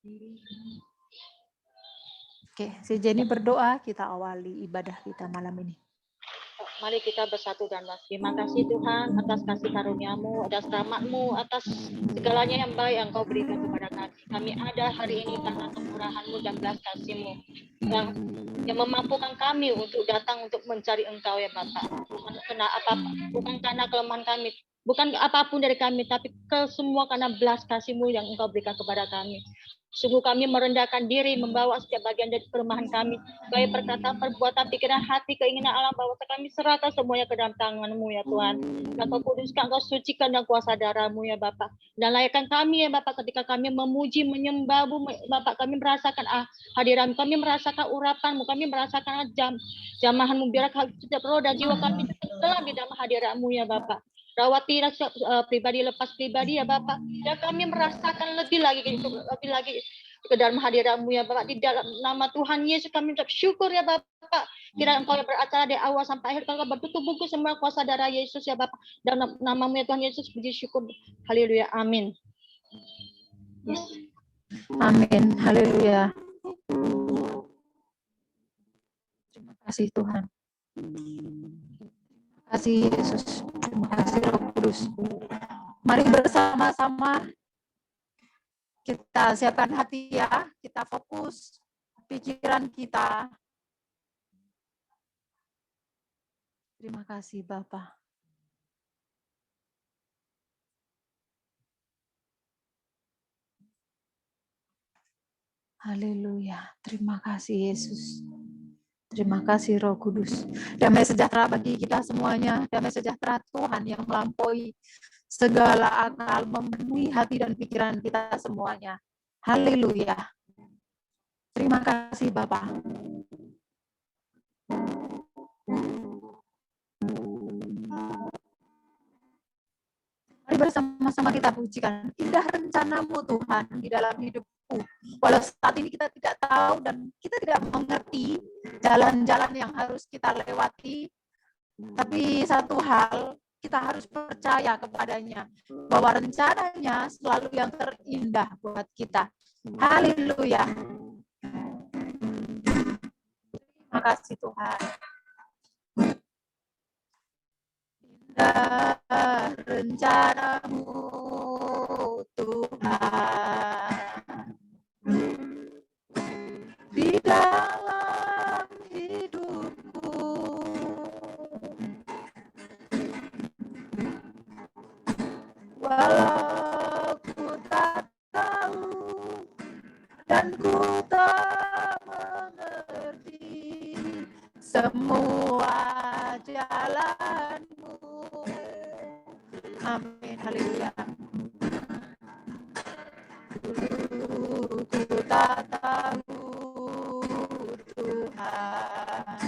Oke, si Jenny berdoa, kita awali ibadah kita malam ini. Mari kita bersatu dan terima kasih Tuhan atas kasih karunia-Mu, atas rahmat-Mu, atas segalanya yang baik yang Kau berikan kepada kami. Kami ada hari ini karena kemurahan-Mu dan belas kasih-Mu yang memampukan kami untuk datang untuk mencari Engkau ya Bapak. Bukan karena kelemahan kami, bukan apapun dari kami, tapi semua karena belas kasih-Mu yang Engkau berikan kepada kami. Sungguh kami merendahkan diri, membawa setiap bagian dari kelemahan kami, baik perkataan, perbuatan, pikiran, hati, keinginan alam bawah kami serahkan semuanya ke dalam tangan-Mu ya Tuhan. Dan Kau kuduskan, Kau sucikan dan kuasa darah-Mu ya Bapak. Dan layakkan kami ya Bapak ketika kami memuji, menyembah-Mu Bapak, kami merasakan hadiran-Mu, kami merasakan urapan-Mu, kami merasakan jamahan-Mu, biar setiap roh dan jiwa kami tenggelam di dalam hadirat-Mu ya Bapak. Rawati pribadi lepas pribadi ya Bapak. Dan kami merasakan lebih lagi ke dalam hadirat-Mu ya Bapak. Di dalam nama Tuhan Yesus kami ucap syukur ya Bapak. Kira Engkau yang beracara dari awal sampai akhir, Engkau bertutup buku semua kuasa darah Yesus ya Bapak. Dalam nama-Mu ya Tuhan Yesus, puji syukur. Haleluya. Amin. Yes. Amin. Haleluya. Terima kasih Tuhan. Terima kasih Yesus. Terima kasih Roh Kudus. Mari bersama-sama kita siapkan hati ya, kita fokus pikiran kita. Terima kasih Bapa. Haleluya. Terima kasih Yesus. Terima kasih Roh Kudus. Damai sejahtera bagi kita semuanya. Damai sejahtera Tuhan yang melampaui segala akal, memenuhi hati dan pikiran kita semuanya. Haleluya. Terima kasih Bapa. Mari bersama-sama kita pujikan indah rencana-Mu Tuhan di dalam hidupku. Walau saat ini kita tidak tahu dan kita tidak mengerti jalan-jalan yang harus kita lewati, tapi satu hal kita harus percaya kepadanya bahwa rencananya selalu yang terindah buat kita. Haleluya. Terima kasih Tuhan. Indah rencana-Mu Tuhan di dalam hidupku. Walau ku tak tahu dan ku tak mengerti semua jalan-Mu. Amin. Haleluya. Ku tak tahu Tuhan,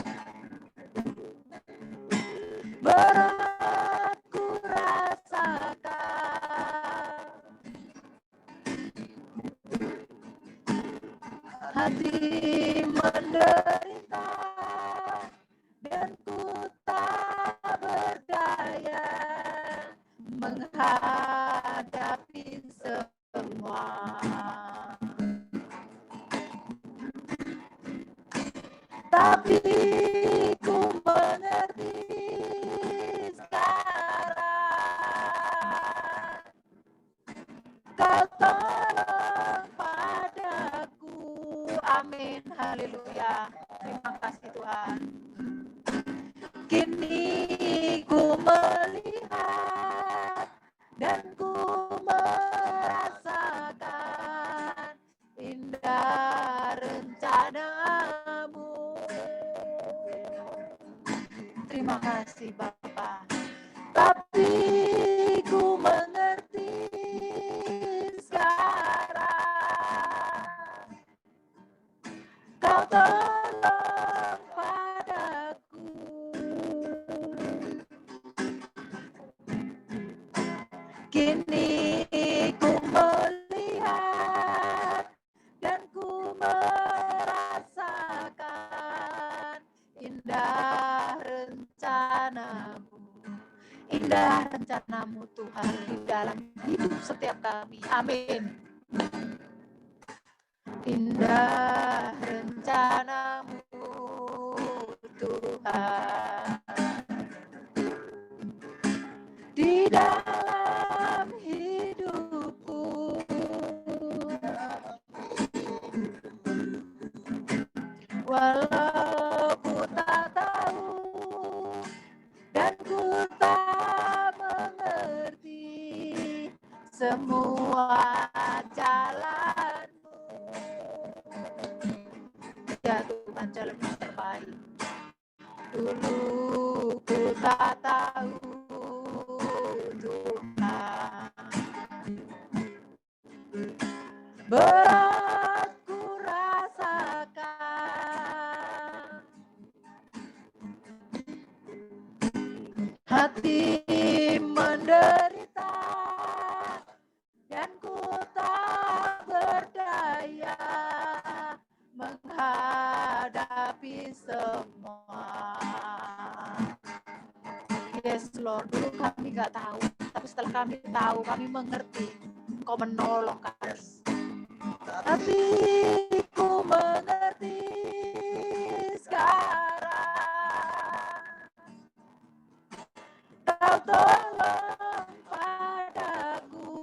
berat ku rasakan, hati menderita dan ku tak berdaya menghadapi semua. Tapi ku mengerti sekarang, Kau tolong padaku. Amin. Haleluya. Terima kasih Tuhan. Kini ku melihat dan ku merasakan indah rencana-Mu. Terima kasih Bapa. Tapi ku mengerti sekarang, Kau tolong padaku. Kini ku melihat dan ku merasakan indah rencana-Mu. Indah rencana-Mu Tuhan di dalam hidup setiap kami. Amin. Indah rencanamu Tuhan di dalam hidupku. Walau ku tak tahu dan ku tak mengerti semua jalanmu. Ya Tuhan, jalan yang terbaik. Dulu ku tak tahu Tuhan, berat ku rasakan, hati menderita dan ku tak berdaya menghadapi semua. Yes Lord, dulu kami nggak tahu, tapi setelah kami tahu, kami mengerti Engkau menolong kami. Tapi ku mengerti sekarang, Kau tolong padaku.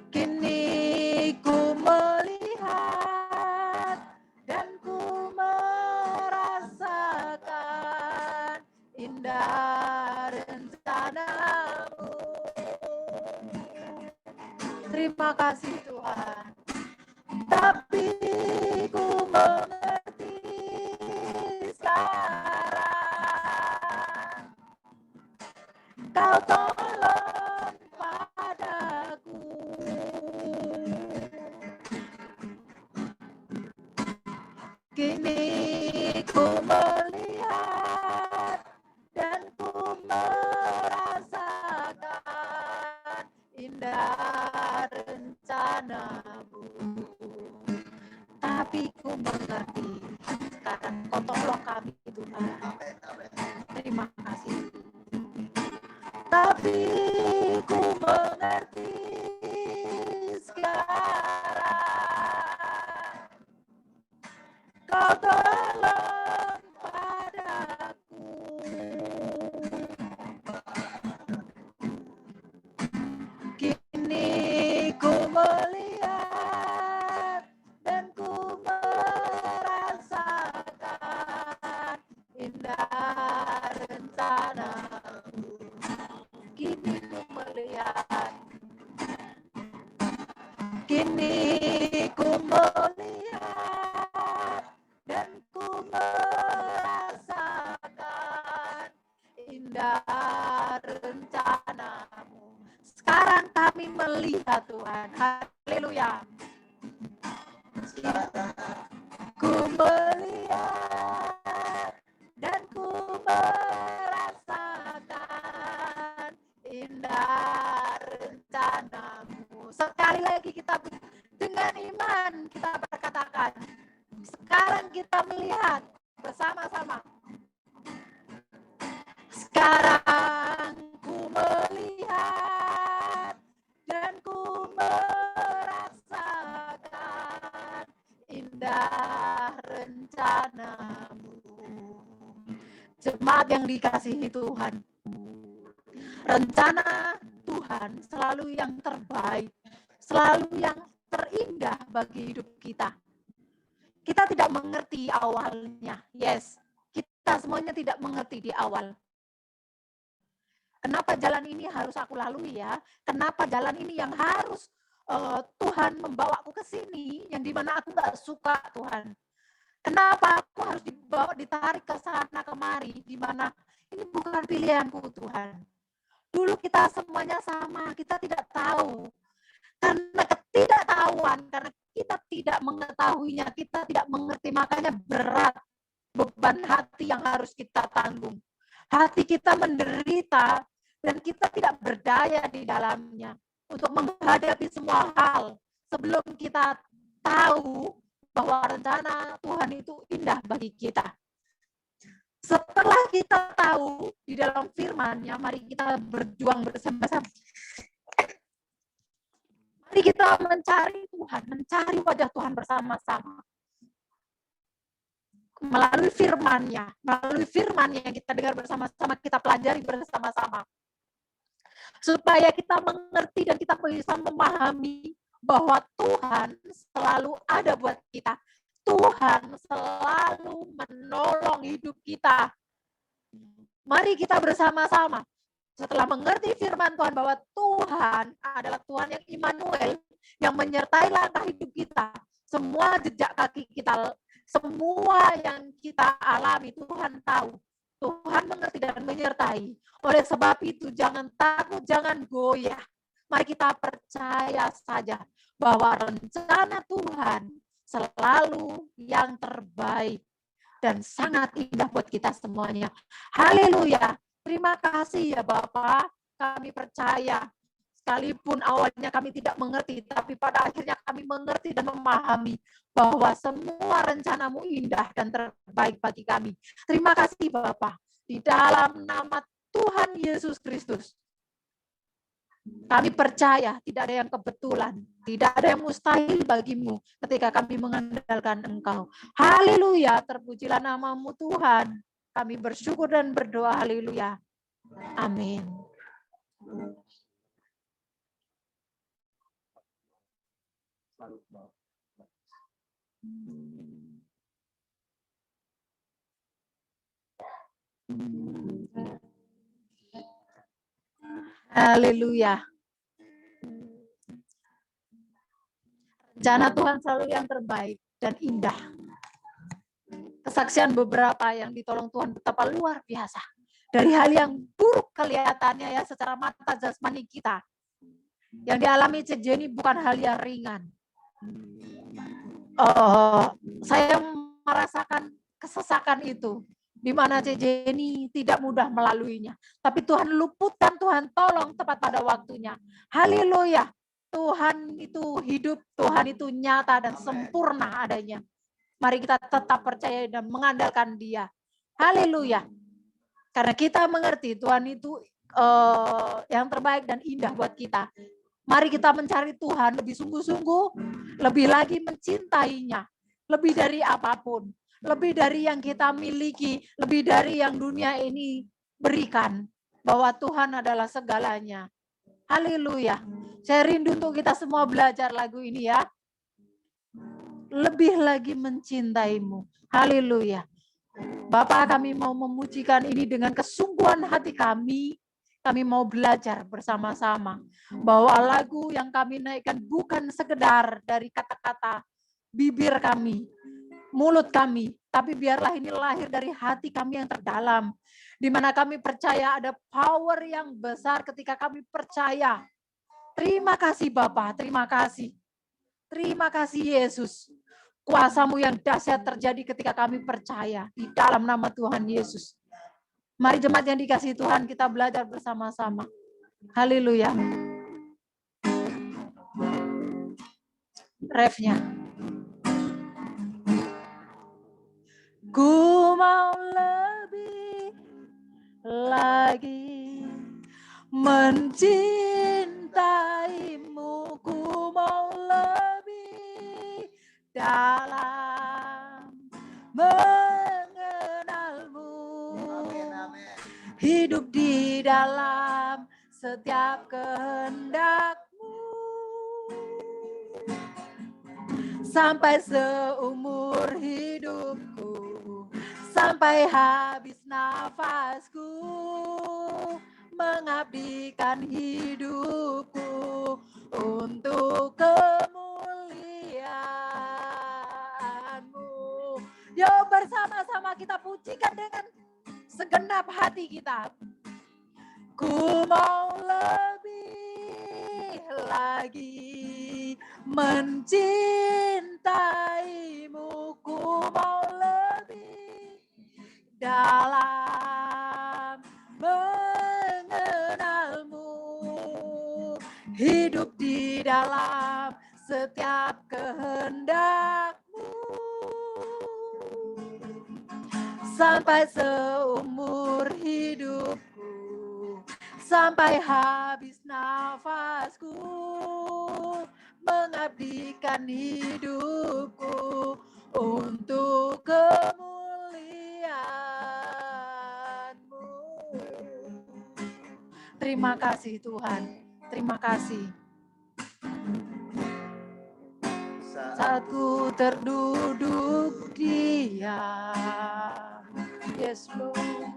Kini ku melihat dan ku merasakan indah rencanamu. Terima kasih Tuhan. Tapi ku mengerti sekarang, Kau tolong padaku. Kini ku melihat dan ku merasakan indah rencanamu. Tapi ku mengerti sekarang, Kau tolong kami Tuhan. Terima kasih. Tapi ku mengerti sekarang, Kau tolong padaku. Kini ku melihat dan ku merasakan indah rencanamu. Kini ku melihat, kini ku melihat dan ku merasakan indah rencanamu. Sekarang kami melihat Tuhan, haleluya. Ku melihat dan ku merasakan indah rencanamu. Sekali lagi kita dengan iman kita berkatakan, sekarang kita melihat bersama-sama. Sekarang ku melihat dan ku merasakan indah rencanamu. Jemaat yang dikasihi Tuhan, rencana Tuhan selalu yang terbaik, selalu yang terindah bagi hidup kita. Kita tidak mengerti awalnya, yes, kita semuanya tidak mengerti di awal. Kenapa jalan ini harus aku lalui ya? Kenapa jalan ini yang harus Tuhan membawaku ke sini, yang dimana aku gak suka Tuhan? Kenapa aku harus dibawa, ditarik ke sana kemari, dimana ini bukan pilihanku Tuhan? Dulu kita semuanya sama, kita tidak tahu. Karena ketidaktahuan, karena kita tidak mengetahuinya, kita tidak mengerti, makanya berat beban hati yang harus kita tanggung. Hati kita menderita dan kita tidak berdaya di dalamnya untuk menghadapi semua hal sebelum kita tahu bahwa rencana Tuhan itu indah bagi kita. Setelah kita tahu di dalam firman-Nya, mari kita berjuang bersama-sama. Mari kita mencari Tuhan, mencari wajah Tuhan bersama-sama. Melalui firman-Nya kita dengar bersama-sama, kita pelajari bersama-sama. Supaya kita mengerti dan kita bisa memahami bahwa Tuhan selalu ada buat kita. Tuhan selalu menolong hidup kita. Mari kita bersama-sama. Setelah mengerti firman Tuhan bahwa Tuhan adalah Tuhan yang Immanuel, yang menyertai langkah hidup kita. Semua jejak kaki kita, semua yang kita alami, Tuhan tahu. Tuhan mengerti dan menyertai. Oleh sebab itu, jangan takut, jangan goyah. Mari kita percaya saja bahwa rencana Tuhan selalu yang terbaik dan sangat indah buat kita semuanya. Haleluya. Terima kasih ya Bapak. Kami percaya. Sekalipun awalnya kami tidak mengerti, tapi pada akhirnya kami mengerti dan memahami bahwa semua rencana-Mu indah dan terbaik bagi kami. Terima kasih Bapak. Di dalam nama Tuhan Yesus Kristus, kami percaya tidak ada yang kebetulan, tidak ada yang mustahil bagimu ketika kami mengandalkan Engkau. Haleluya, terpujilah nama-Mu Tuhan. Kami bersyukur dan berdoa, haleluya. Amin. Haleluya. Rencana Tuhan selalu yang terbaik dan indah. Kesaksian beberapa yang ditolong Tuhan betapa luar biasa. Dari hal yang buruk kelihatannya ya secara mata jasmani kita. Yang dialami Cik Jenny bukan hal yang ringan. Saya merasakan kesesakan itu. Di mana Cik Jenny tidak mudah melaluinya. Tapi Tuhan luputkan, Tuhan tolong tepat pada waktunya. Haleluya. Tuhan itu hidup, Tuhan itu nyata dan sempurna adanya. Mari kita tetap percaya dan mengandalkan Dia. Haleluya. Karena kita mengerti Tuhan itu yang terbaik dan indah buat kita. Mari kita mencari Tuhan lebih sungguh-sungguh, lebih lagi mencintainya. Lebih dari apapun. Lebih dari yang kita miliki, lebih dari yang dunia ini berikan. Bahwa Tuhan adalah segalanya. Haleluya. Saya rindu untuk kita semua belajar lagu ini ya. Lebih lagi mencintaimu. Haleluya. Bapak, kami mau memujikan ini dengan kesungguhan hati kami. Kami mau belajar bersama-sama. Bahwa lagu yang kami naikkan bukan sekedar dari kata-kata bibir kami, mulut kami. Tapi biarlah ini lahir dari hati kami yang terdalam. Di mana kami percaya ada power yang besar ketika kami percaya. Terima kasih Bapak, terima kasih. Terima kasih Yesus. Kuasa-Mu yang dahsyat terjadi ketika kami percaya di dalam nama Tuhan Yesus. Mari jemaat yang dikasihi Tuhan, kita belajar bersama-sama. Haleluya. Refnya. Ku mau lebih lagi mencintaimu, ku mau lebih dalam mengenalmu, hidup di dalam setiap kehendak-Mu, sampai seumur hidupku, sampai habis nafasku, mengabdikan hidupku untuk kemuliaan-Mu. Yuk bersama-sama kita pujikan dengan segenap hati kita. Ku mau lebih lagi mencintaimu, ku mau lebih dalam mengenalmu, hidup di dalam setiap kehendak-Mu, sampai seumur hidupku, sampai habis nafasku, mengabdikan hidupku untuk kemuliaan-Mu. Terima kasih Tuhan, terima kasih. Saat ku terduduk diam, yes Lord,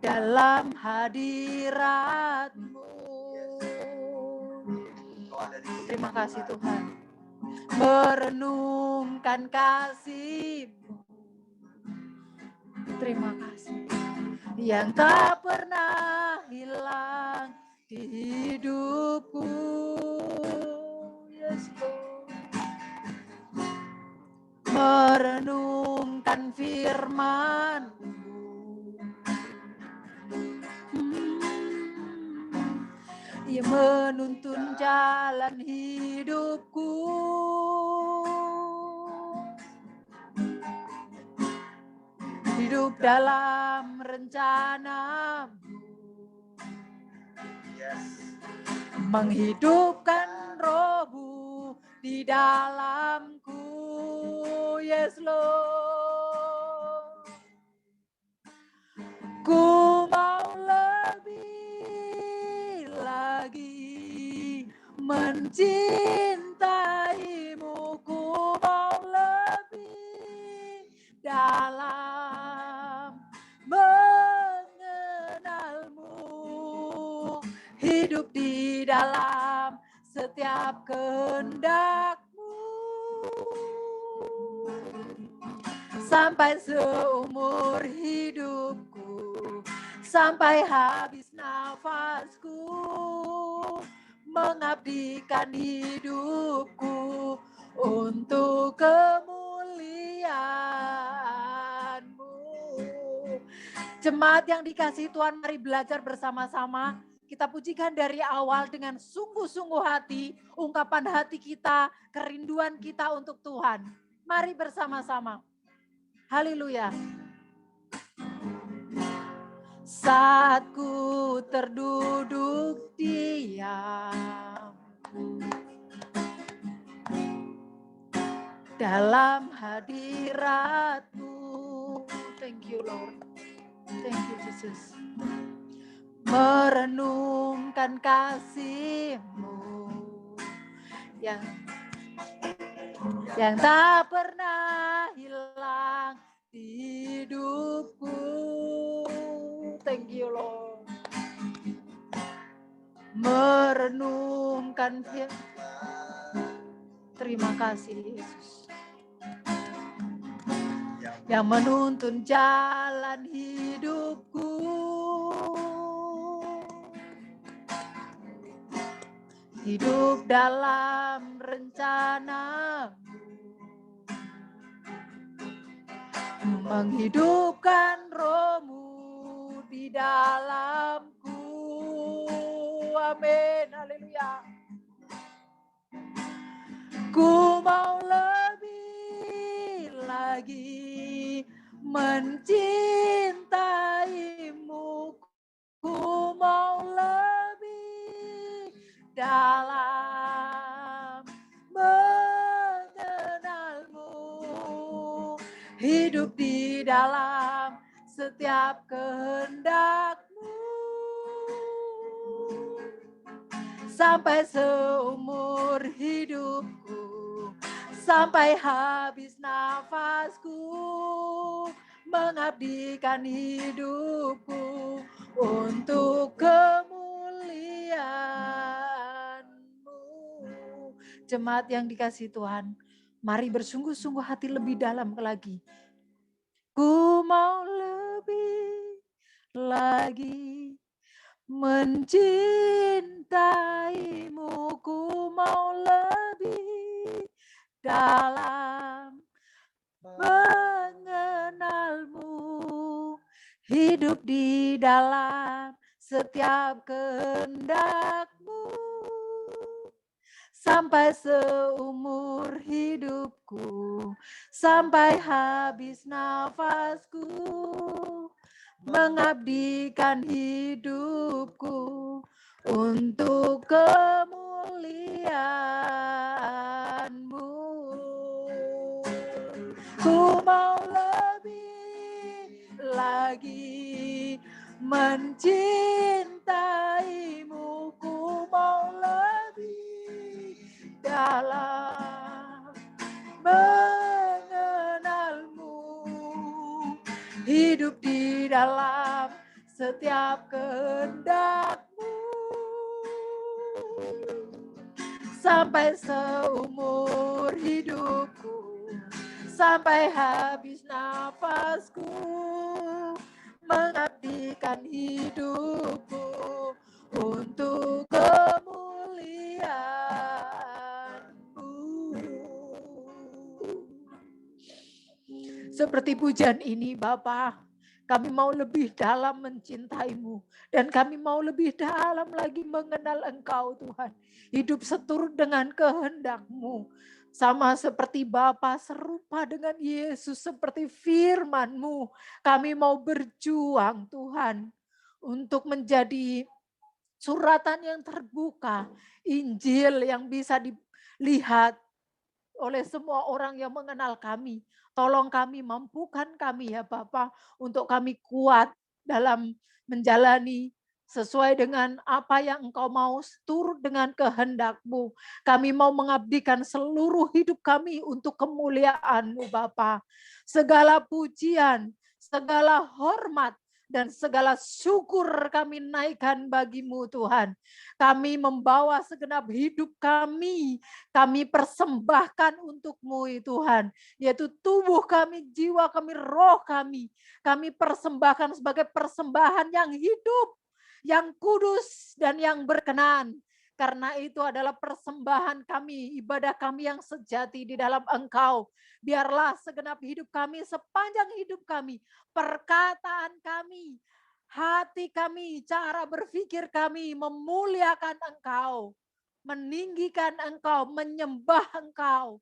dalam hadirat-Mu. Terima kasih Tuhan. Merenungkan kasih-Mu. Terima kasih. Yang tak pernah hilang di hidupku. Yes Lord. Merenungkan firman-Mu. Ia menuntun jalan hidupku. Hidup dalam rencana-Mu. Menghidupkan rohmu di dalamku. Yes Lord. Ku mau lebih lagi mencintaimu. Ku mau lebih dalam mengenalmu. Hidup di dalam setiap kehendak-Mu. Sampai seumur hidupku, sampai habis nafasku, mengabdikan hidupku untuk kemuliaan-Mu. Jemaat yang dikasihi Tuhan, mari belajar bersama-sama. Kita pujikan dari awal dengan sungguh-sungguh hati, ungkapan hati kita, kerinduan kita untuk Tuhan. Mari bersama-sama. Haleluya. Saat ku terduduk diam dalam hadirat-Mu. Thank you Lord. Thank you Jesus. Merenungkan kasih-Mu yang tak pernah hilang di hidupku. Thank you Lord. Merenungkan terima kasih Yesus. Yang menuntun jalan hidupku. Hidup dalam rencana-Mu. Menghidupkan rohmu di dalamku. Amin. Haleluya. Ku mau lebih lagi mencintaimu. Ku mau lebih dalam mengenalmu. Hidup di dalam setiap kehendak-Mu. Sampai seumur hidupku, sampai habis nafasku, mengabdikan hidupku untuk kemuliaan-Mu. Jemaat yang dikasihi Tuhan, mari bersungguh-sungguh hati lebih dalam lagi. Ku mau lebih lagi mencintaimu, ku mau lebih dalam mengenalmu. Hidup di dalam setiap kehendak-Mu. Sampai seumur hidupku, sampai habis nafasku, mengabdikan hidupku untuk kemuliaan-Mu. mencintaimu, ku mau lebih dalam mengenalmu, hidup di dalam setiap kehendakmu, sampai seumur hidupku, sampai habis nafasku, mengabdikan hidupku untuk kemuliaan-Mu. Seperti pujian ini Bapa, kami mau lebih dalam mencintai-Mu, dan kami mau lebih dalam lagi mengenal Engkau Tuhan. Hidup seturut dengan kehendak-Mu. Sama seperti Bapa, serupa dengan Yesus, seperti firman-Mu. Kami mau berjuang Tuhan, untuk menjadi suratan yang terbuka, Injil yang bisa dilihat oleh semua orang yang mengenal kami. Tolong kami, mampukan kami ya Bapa, untuk kami kuat dalam menjalani sesuai dengan apa yang Engkau mau, turut dengan kehendak-Mu. Kami mau mengabdikan seluruh hidup kami untuk kemuliaan-Mu Bapa. Segala pujian, segala hormat, dan segala syukur kami naikkan bagi-Mu Tuhan. Kami membawa segenap hidup kami persembahkan untuk-Mu Tuhan, yaitu tubuh kami, jiwa kami, roh kami persembahkan sebagai persembahan yang hidup, yang kudus, dan yang berkenan. Karena itu adalah persembahan kami, ibadah kami yang sejati di dalam Engkau. Biarlah segenap hidup kami, sepanjang hidup kami, perkataan kami, hati kami, cara berpikir kami memuliakan Engkau, meninggikan Engkau, menyembah Engkau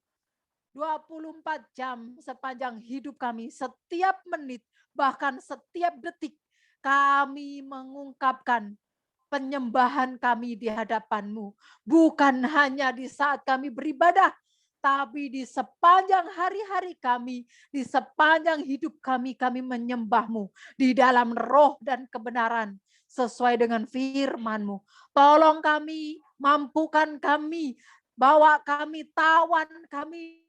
24 jam sepanjang hidup kami, setiap menit, bahkan setiap detik kami mengungkapkan penyembahan kami di hadapan-Mu. Bukan hanya di saat kami beribadah, tapi di sepanjang hari-hari kami, di sepanjang hidup kami menyembah-Mu di dalam roh dan kebenaran sesuai dengan firman-Mu. Tolong kami, mampukan kami, bawa kami, tawan kami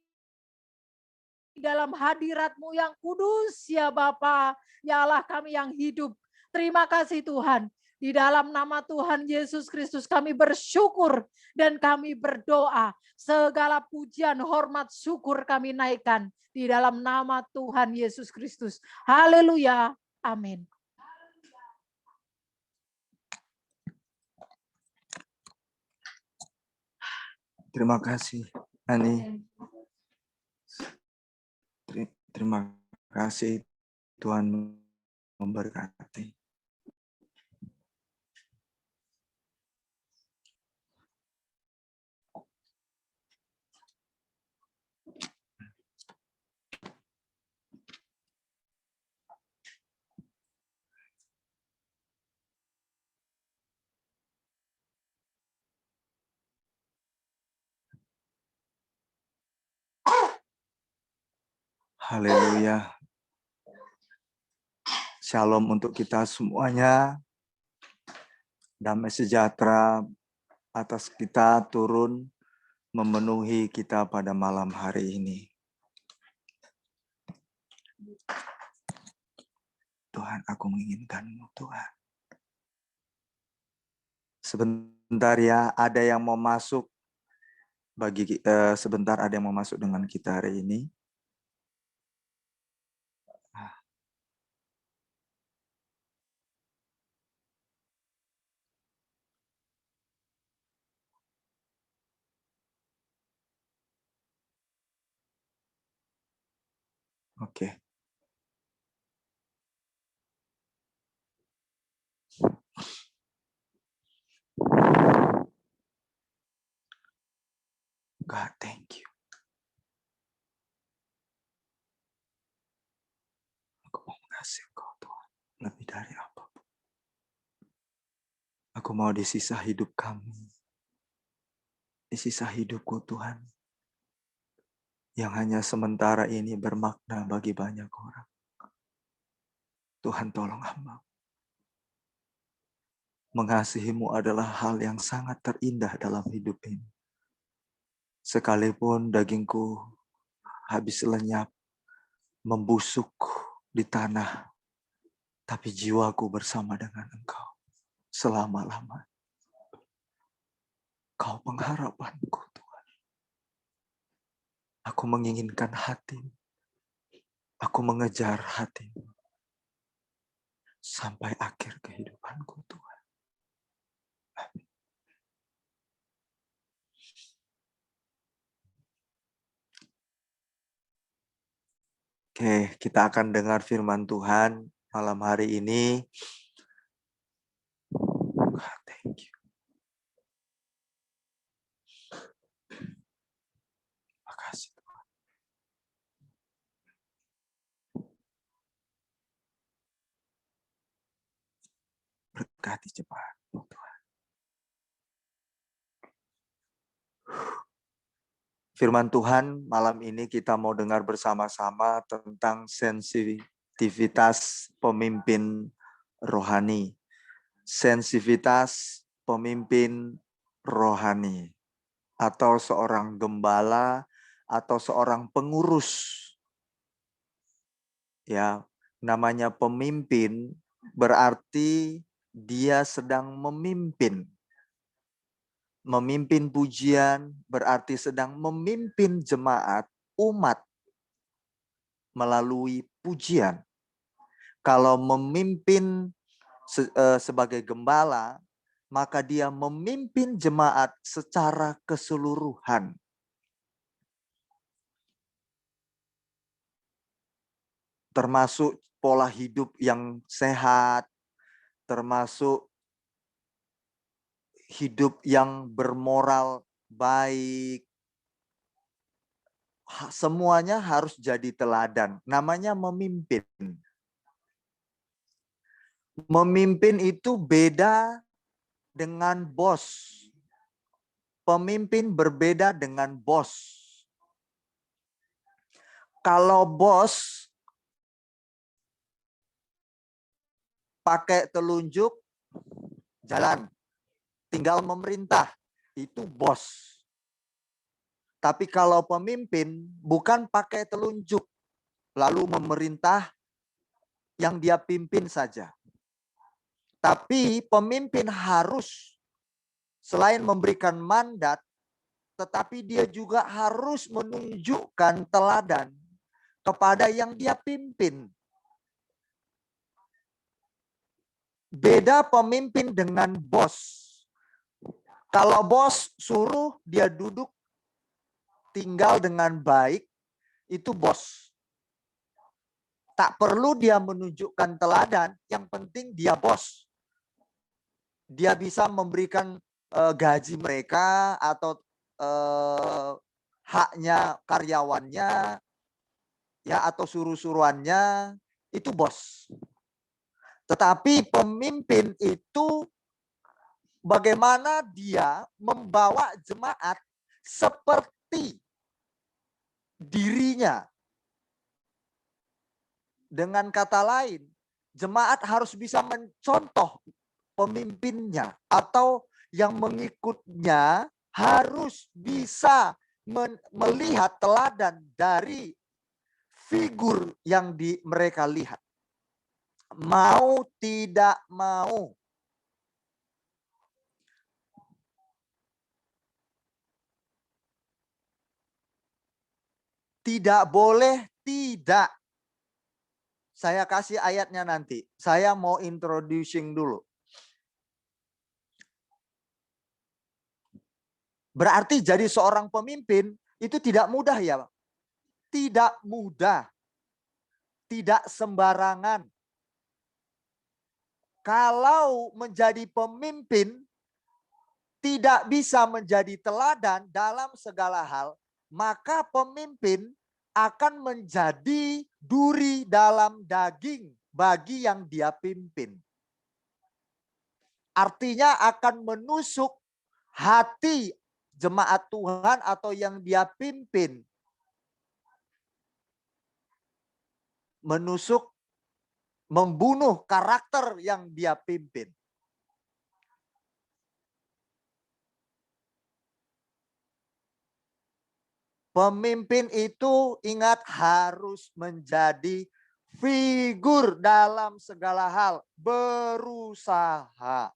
dalam hadirat-Mu yang kudus ya Bapa, ya Allah kami yang hidup. Terima kasih Tuhan. Di dalam nama Tuhan Yesus Kristus kami bersyukur dan kami berdoa. Segala pujian, hormat, syukur kami naikkan di dalam nama Tuhan Yesus Kristus. Haleluya. Amin. Terima kasih, Ani. Terima kasih, Tuhan memberkati. Haleluya. Shalom untuk kita semuanya. Damai sejahtera atas kita turun memenuhi kita pada malam hari ini. Tuhan, aku menginginkan-Mu, Tuhan. Sebentar ya, ada yang mau masuk sebentar ada yang mau masuk dengan kita hari ini. Oke. God, thank you. Aku mau mengasihi Engkau, Tuhan, lebih dari apapun. Aku mau di sisa hidup kami, di sisa hidupku, Tuhan, yang hanya sementara ini bermakna bagi banyak orang. Tuhan, tolong hamba. Mengasihimu adalah hal yang sangat terindah dalam hidup ini. Sekalipun dagingku habis lenyap, membusuk di tanah, tapi jiwaku bersama dengan Engkau selama-lamanya. Kau pengharapanku, Tuhan. Aku menginginkan hatimu. Aku mengejar hatimu sampai akhir kehidupanku, Tuhan. Amin. Oke, kita akan dengar firman Tuhan malam hari ini. Thank you. Makasih Tuhan. Berkati cepat Tuhan. Firman Tuhan malam ini kita mau dengar bersama-sama tentang sensitivitas pemimpin rohani. Sensitivitas pemimpin rohani. Atau seorang gembala atau seorang pengurus. Ya, namanya pemimpin berarti dia sedang memimpin. Memimpin pujian berarti sedang memimpin jemaat umat melalui pujian. Kalau memimpin sebagai gembala, maka dia memimpin jemaat secara keseluruhan. Termasuk pola hidup yang sehat, termasuk hidup yang bermoral baik. Semuanya harus jadi teladan. Namanya memimpin. Memimpin itu beda dengan bos. Pemimpin berbeda dengan bos. Kalau bos pakai telunjuk, jalan. Tinggal memerintah, itu bos. Tapi kalau pemimpin bukan pakai telunjuk, lalu memerintah yang dia pimpin saja. Tapi pemimpin harus selain memberikan mandat, tetapi dia juga harus menunjukkan teladan kepada yang dia pimpin. Beda pemimpin dengan bos. Kalau bos suruh dia duduk tinggal dengan baik, itu bos. Tak perlu dia menunjukkan teladan, yang penting dia bos. Dia bisa memberikan gaji mereka atau haknya karyawannya, ya atau suruh-suruhannya, itu bos. Tetapi pemimpin itu bagaimana dia membawa jemaat seperti dirinya. Dengan kata lain, jemaat harus bisa mencontoh pemimpinnya atau yang mengikutnya harus bisa melihat teladan dari figur yang mereka lihat. Mau tidak mau. Tidak boleh tidak. Saya kasih ayatnya nanti. Saya mau introducing dulu. Berarti jadi seorang pemimpin itu tidak mudah ya. Tidak mudah. Tidak sembarangan. Kalau menjadi pemimpin tidak bisa menjadi teladan dalam segala hal, maka pemimpin akan menjadi duri dalam daging bagi yang dia pimpin. Artinya akan menusuk hati jemaat Tuhan atau yang dia pimpin. Menusuk, membunuh karakter yang dia pimpin. Pemimpin itu ingat harus menjadi figur dalam segala hal, berusaha,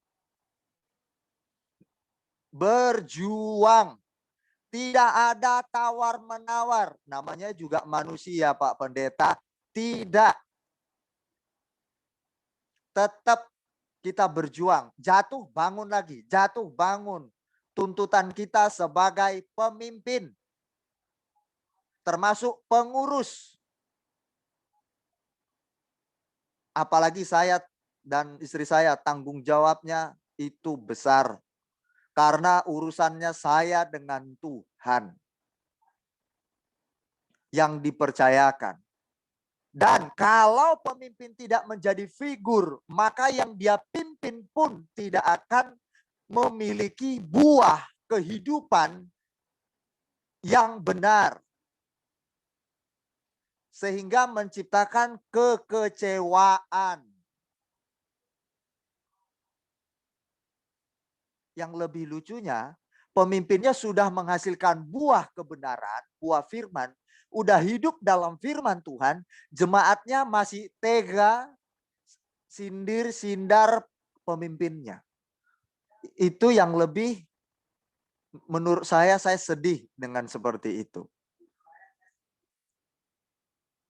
berjuang. Tidak ada tawar-menawar. Namanya juga manusia, Pak Pendeta. Tidak. Tetap kita berjuang. Jatuh, bangun lagi. Jatuh, bangun. Tuntutan kita sebagai pemimpin. Termasuk pengurus. Apalagi saya dan istri saya, tanggung jawabnya itu besar. Karena urusannya saya dengan Tuhan yang dipercayakan. Dan kalau pemimpin tidak menjadi figur, maka yang dia pimpin pun tidak akan memiliki buah kehidupan yang benar. Sehingga menciptakan kekecewaan. Yang lebih lucunya, pemimpinnya sudah menghasilkan buah kebenaran, buah firman, udah hidup dalam firman Tuhan, jemaatnya masih tega sindir-sindar pemimpinnya. Itu yang lebih, menurut saya sedih dengan seperti itu.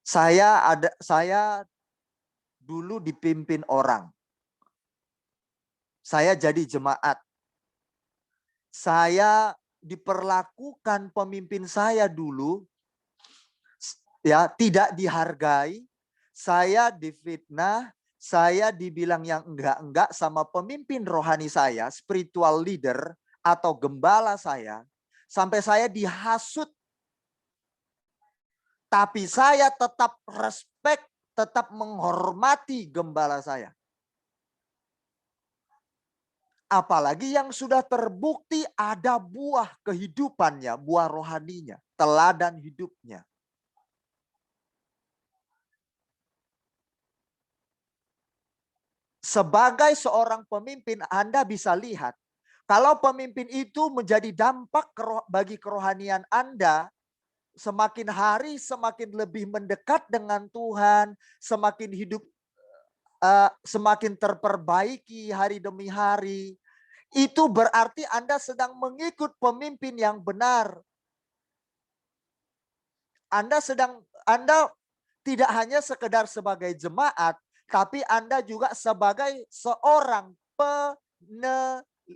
Saya dulu dipimpin orang. Saya jadi jemaat. Saya diperlakukan pemimpin saya dulu ya tidak dihargai, saya difitnah, saya dibilang yang enggak sama pemimpin rohani saya, spiritual leader atau gembala saya, sampai saya dihasut. Tapi saya tetap respect, tetap menghormati gembala saya. Apalagi yang sudah terbukti ada buah kehidupannya, buah rohaninya, teladan hidupnya. Sebagai seorang pemimpin, Anda bisa lihat, kalau pemimpin itu menjadi dampak bagi kerohanian Anda, semakin hari semakin lebih mendekat dengan Tuhan, semakin hidup semakin terperbaiki hari demi hari. Itu berarti Anda sedang mengikut pemimpin yang benar. Anda tidak hanya sekedar sebagai jemaat, tapi Anda juga sebagai seorang peneliti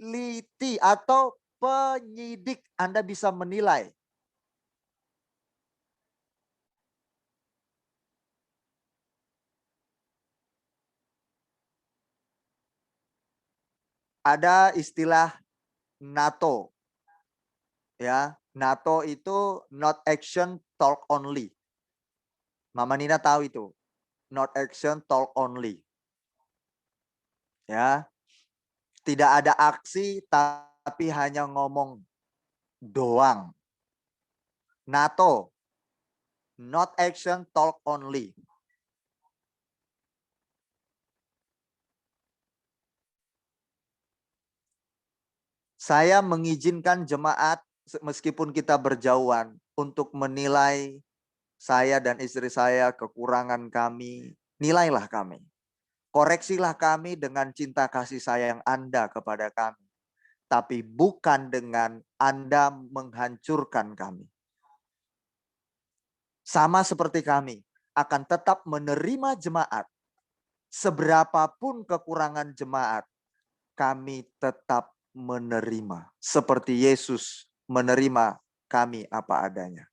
atau penyidik. Anda bisa menilai. Ada istilah NATO. Ya, NATO itu not action talk only. Mama Nina tahu itu. Not action talk only. Ya. Tidak ada aksi tapi hanya ngomong doang. NATO not action talk only. Saya mengizinkan jemaat meskipun kita berjauhan untuk menilai saya dan istri saya, kekurangan kami, nilailah kami. Koreksilah kami dengan cinta kasih sayang Anda kepada kami. Tapi bukan dengan Anda menghancurkan kami. Sama seperti kami, akan tetap menerima jemaat. Seberapapun kekurangan jemaat, kami tetap menerima. Seperti Yesus menerima kami apa adanya.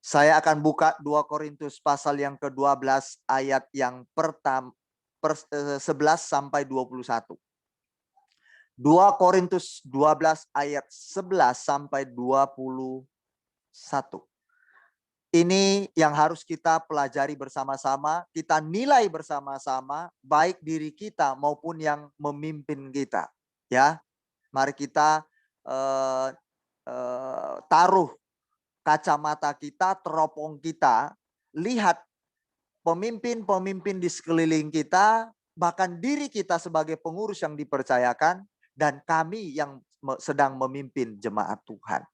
Saya akan buka 2 Korintus pasal yang ke-12 ayat yang pertama 11 sampai 21. 2 Korintus 12 ayat 11 sampai 21. Ini yang harus kita pelajari bersama-sama, kita nilai bersama-sama, baik diri kita maupun yang memimpin kita. Ya, mari kita taruh kacamata kita, teropong kita, lihat pemimpin-pemimpin di sekeliling kita, bahkan diri kita sebagai pengurus yang dipercayakan, dan kami yang sedang memimpin jemaat Tuhan.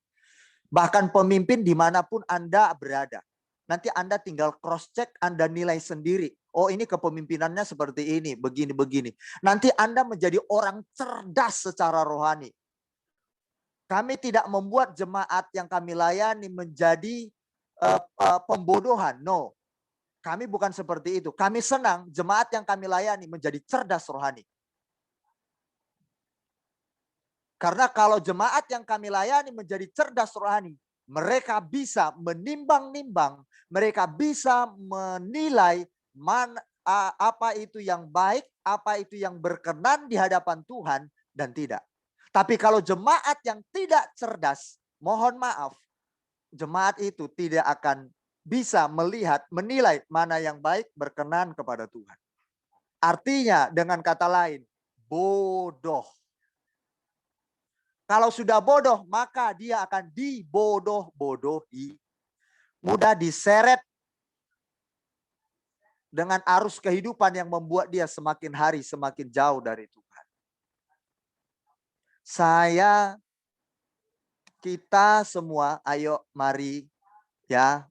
Bahkan pemimpin dimanapun Anda berada. Nanti Anda tinggal cross check, Anda nilai sendiri. Oh, ini kepemimpinannya seperti ini, begini-begini. Nanti Anda menjadi orang cerdas secara rohani. Kami tidak membuat jemaat yang kami layani menjadi pembodohan. No. Kami bukan seperti itu. Kami senang jemaat yang kami layani menjadi cerdas rohani. Karena kalau jemaat yang kami layani menjadi cerdas rohani, mereka bisa menimbang-nimbang, mereka bisa menilai apa itu yang baik, apa itu yang berkenan di hadapan Tuhan dan tidak. Tapi kalau jemaat yang tidak cerdas, mohon maaf, jemaat itu tidak akan bisa melihat, menilai mana yang baik, berkenan kepada Tuhan. Artinya dengan kata lain, bodoh. Kalau sudah bodoh, maka dia akan dibodoh-bodohi. Mudah diseret dengan arus kehidupan yang membuat dia semakin hari semakin jauh dari Tuhan. Kita semua, ayo mari ya.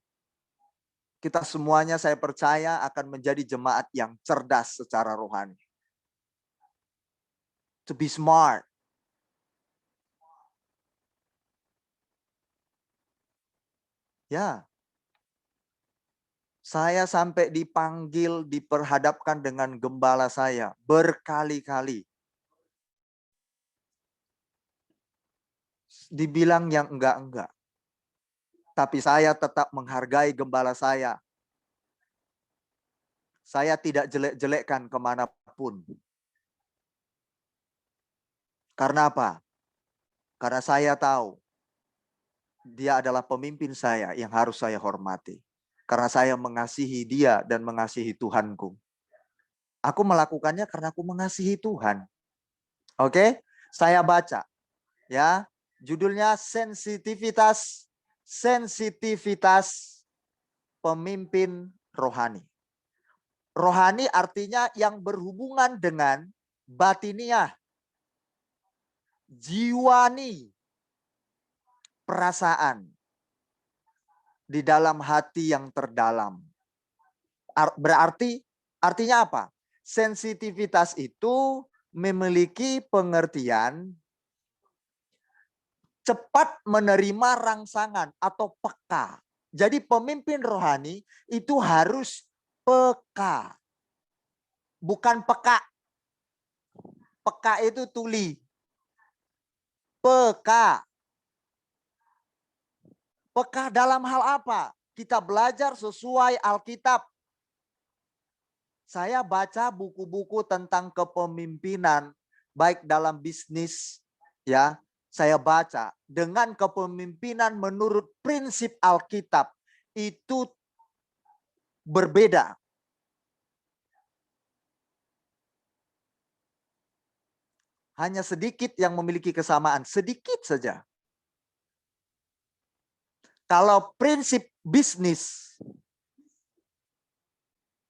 Kita semuanya saya percaya akan menjadi jemaat yang cerdas secara rohani. To be smart. Ya. Saya sampai dipanggil, diperhadapkan dengan gembala saya berkali-kali. Dibilang yang enggak-enggak. Tapi saya tetap menghargai gembala saya. Saya tidak jelek-jelekkan kemanapun. Karena apa? Karena saya tahu dia adalah pemimpin saya yang harus saya hormati. Karena saya mengasihi dia dan mengasihi Tuhanku. Aku melakukannya karena aku mengasihi Tuhan. Oke? Saya baca. Ya, judulnya sensitivitas pemimpin rohani. Rohani artinya yang berhubungan dengan batiniah, jiwani, perasaan di dalam hati yang terdalam. Berarti artinya apa? Sensitivitas itu memiliki pengertian cepat menerima rangsangan atau peka. Jadi pemimpin rohani itu harus peka. Bukan peka. Peka itu tuli. Peka. Peka dalam hal apa? Kita belajar sesuai Alkitab. Saya baca buku-buku tentang kepemimpinan, baik dalam bisnis, ya. Saya baca dengan kepemimpinan menurut prinsip Alkitab itu berbeda. Hanya sedikit yang memiliki kesamaan, sedikit saja. Kalau prinsip bisnis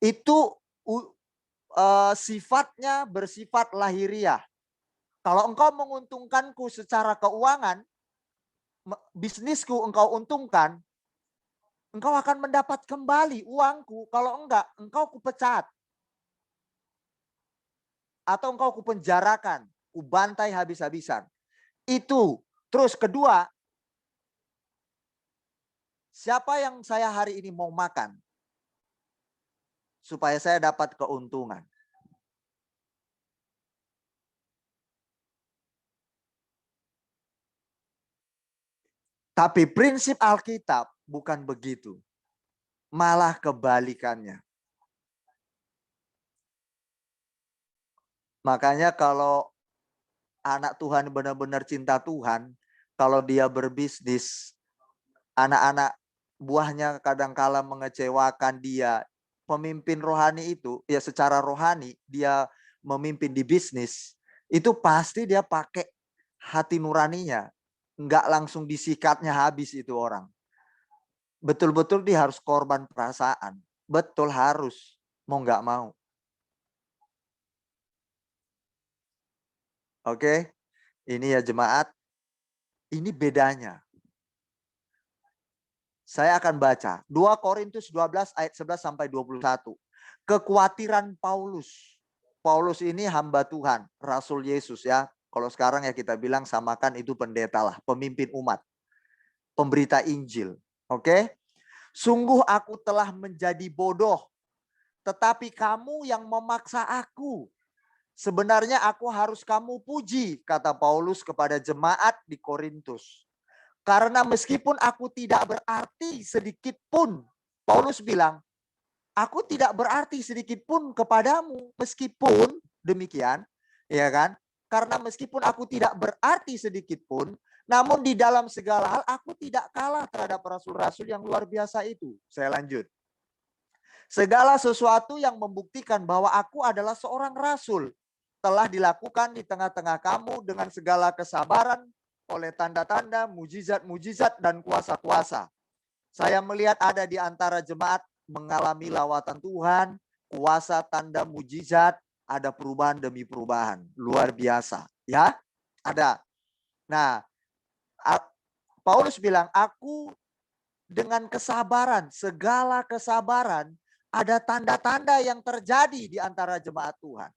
itu sifatnya bersifat lahiriah. Kalau engkau menguntungkanku secara keuangan, bisnisku engkau untungkan, engkau akan mendapat kembali uangku. Kalau enggak, engkau kupecat. Atau engkau kupenjarakan, kubantai habis-habisan. Itu. Terus kedua, siapa yang saya hari ini mau makan? Supaya saya dapat keuntungan. Tapi prinsip Alkitab bukan begitu. Malah kebalikannya. Makanya kalau anak Tuhan benar-benar cinta Tuhan, kalau dia berbisnis, anak-anak buahnya kadangkala mengecewakan dia. Pemimpin rohani itu, ya secara rohani, dia memimpin di bisnis, itu pasti dia pakai hati nuraninya. Enggak langsung disikatnya habis itu orang. Betul-betul dia harus korban perasaan. Betul harus. Mau nggak mau. Oke. Ini ya jemaat. Ini bedanya. Saya akan baca 2 Korintus 12 ayat 11 sampai 21. Kekhawatiran Paulus. Paulus ini hamba Tuhan, Rasul Yesus ya. Kalau sekarang ya kita bilang samakan itu pendeta lah, pemimpin umat. Pemberita Injil. Oke? Sungguh aku telah menjadi bodoh, tetapi kamu yang memaksa aku. Sebenarnya aku harus kamu puji, kata Paulus kepada jemaat di Korintus. Karena meskipun aku tidak berarti sedikit pun, Paulus bilang, aku tidak berarti sedikit pun kepadamu. Meskipun demikian, ya kan? Karena meskipun aku tidak berarti sedikit pun, namun di dalam segala hal aku tidak kalah terhadap rasul-rasul yang luar biasa itu. Saya lanjut. Segala sesuatu yang membuktikan bahwa aku adalah seorang rasul telah dilakukan di tengah-tengah kamu dengan segala kesabaran, oleh tanda-tanda, mujizat-mujizat, dan kuasa-kuasa. Saya melihat ada di antara jemaat mengalami lawatan Tuhan, kuasa, tanda, mujizat, ada perubahan demi perubahan. Luar biasa. Ya, ada. Nah, Paulus bilang, aku dengan kesabaran, segala kesabaran, ada tanda-tanda yang terjadi di antara jemaat Tuhan.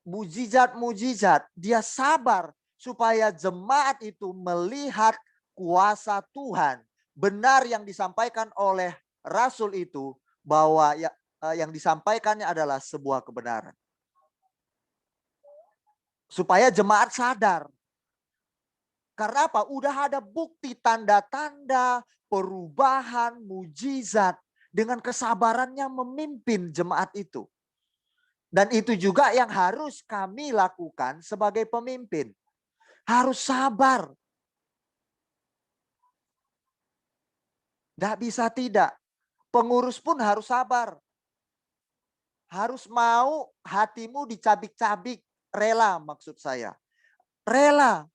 Mujizat-mujizat, dia sabar supaya jemaat itu melihat kuasa Tuhan. Benar yang disampaikan oleh rasul itu bahwa yang disampaikannya adalah sebuah kebenaran. Supaya jemaat sadar. Karena apa? Udah ada bukti tanda-tanda perubahan, mujizat dengan kesabarannya memimpin jemaat itu. Dan itu juga yang harus kami lakukan sebagai pemimpin. Harus sabar. Tidak bisa tidak. Pengurus pun harus sabar. Harus mau hatimu dicabik-cabik. Rela maksud saya. Rela.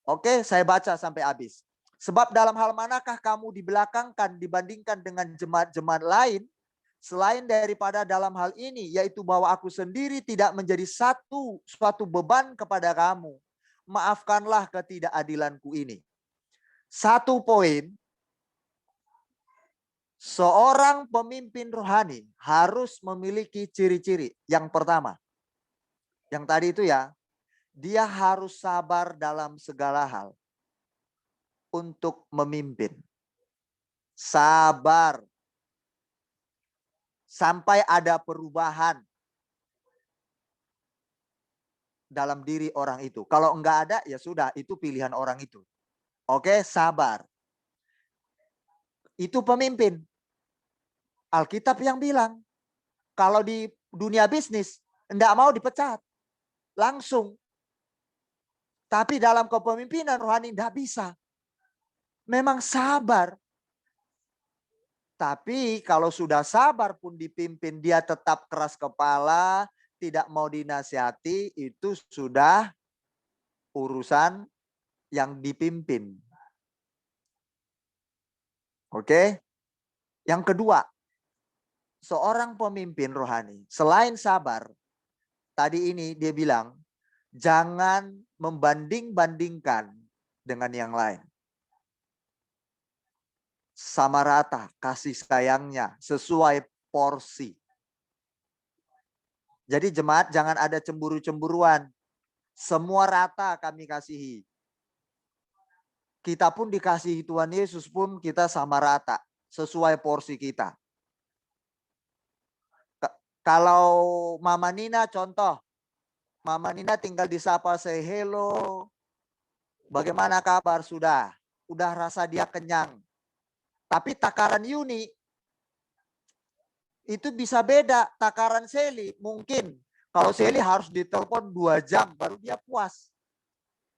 Oke, saya baca sampai habis. Sebab dalam hal manakah kamu dibelakangkan dibandingkan dengan jemaat-jemaat lain? Selain daripada dalam hal ini, yaitu bahwa aku sendiri tidak menjadi suatu beban kepada kamu. Maafkanlah ketidakadilanku ini. Satu poin, seorang pemimpin rohani harus memiliki ciri-ciri. Yang pertama, yang tadi itu ya, dia harus sabar dalam segala hal untuk memimpin. Sabar. Sampai ada perubahan dalam diri orang itu. Kalau enggak ada, ya sudah, itu pilihan orang itu. Oke, sabar. Itu pemimpin. Alkitab yang bilang, kalau di dunia bisnis, enggak mau dipecat. Langsung. Tapi dalam kepemimpinan rohani enggak bisa. Memang sabar. Tapi kalau sudah sabar pun dipimpin, dia tetap keras kepala, tidak mau dinasihati, itu sudah urusan yang dipimpin. Oke? Yang kedua, seorang pemimpin rohani, selain sabar, tadi ini dia bilang, jangan membanding-bandingkan dengan yang lain. Sama rata kasih sayangnya sesuai porsi. Jadi jemaat jangan ada cemburu-cemburuan. Semua rata kami kasihi. Kita pun dikasihi Tuhan Yesus pun kita sama rata. Sesuai porsi kita. Kalau Mama Nina contoh. Mama Nina tinggal disapa say hello. Bagaimana kabar? Sudah rasa dia kenyang. Tapi takaran Yuni itu bisa beda. Takaran Seli mungkin. Kalau Seli harus ditelepon 2 jam baru dia puas.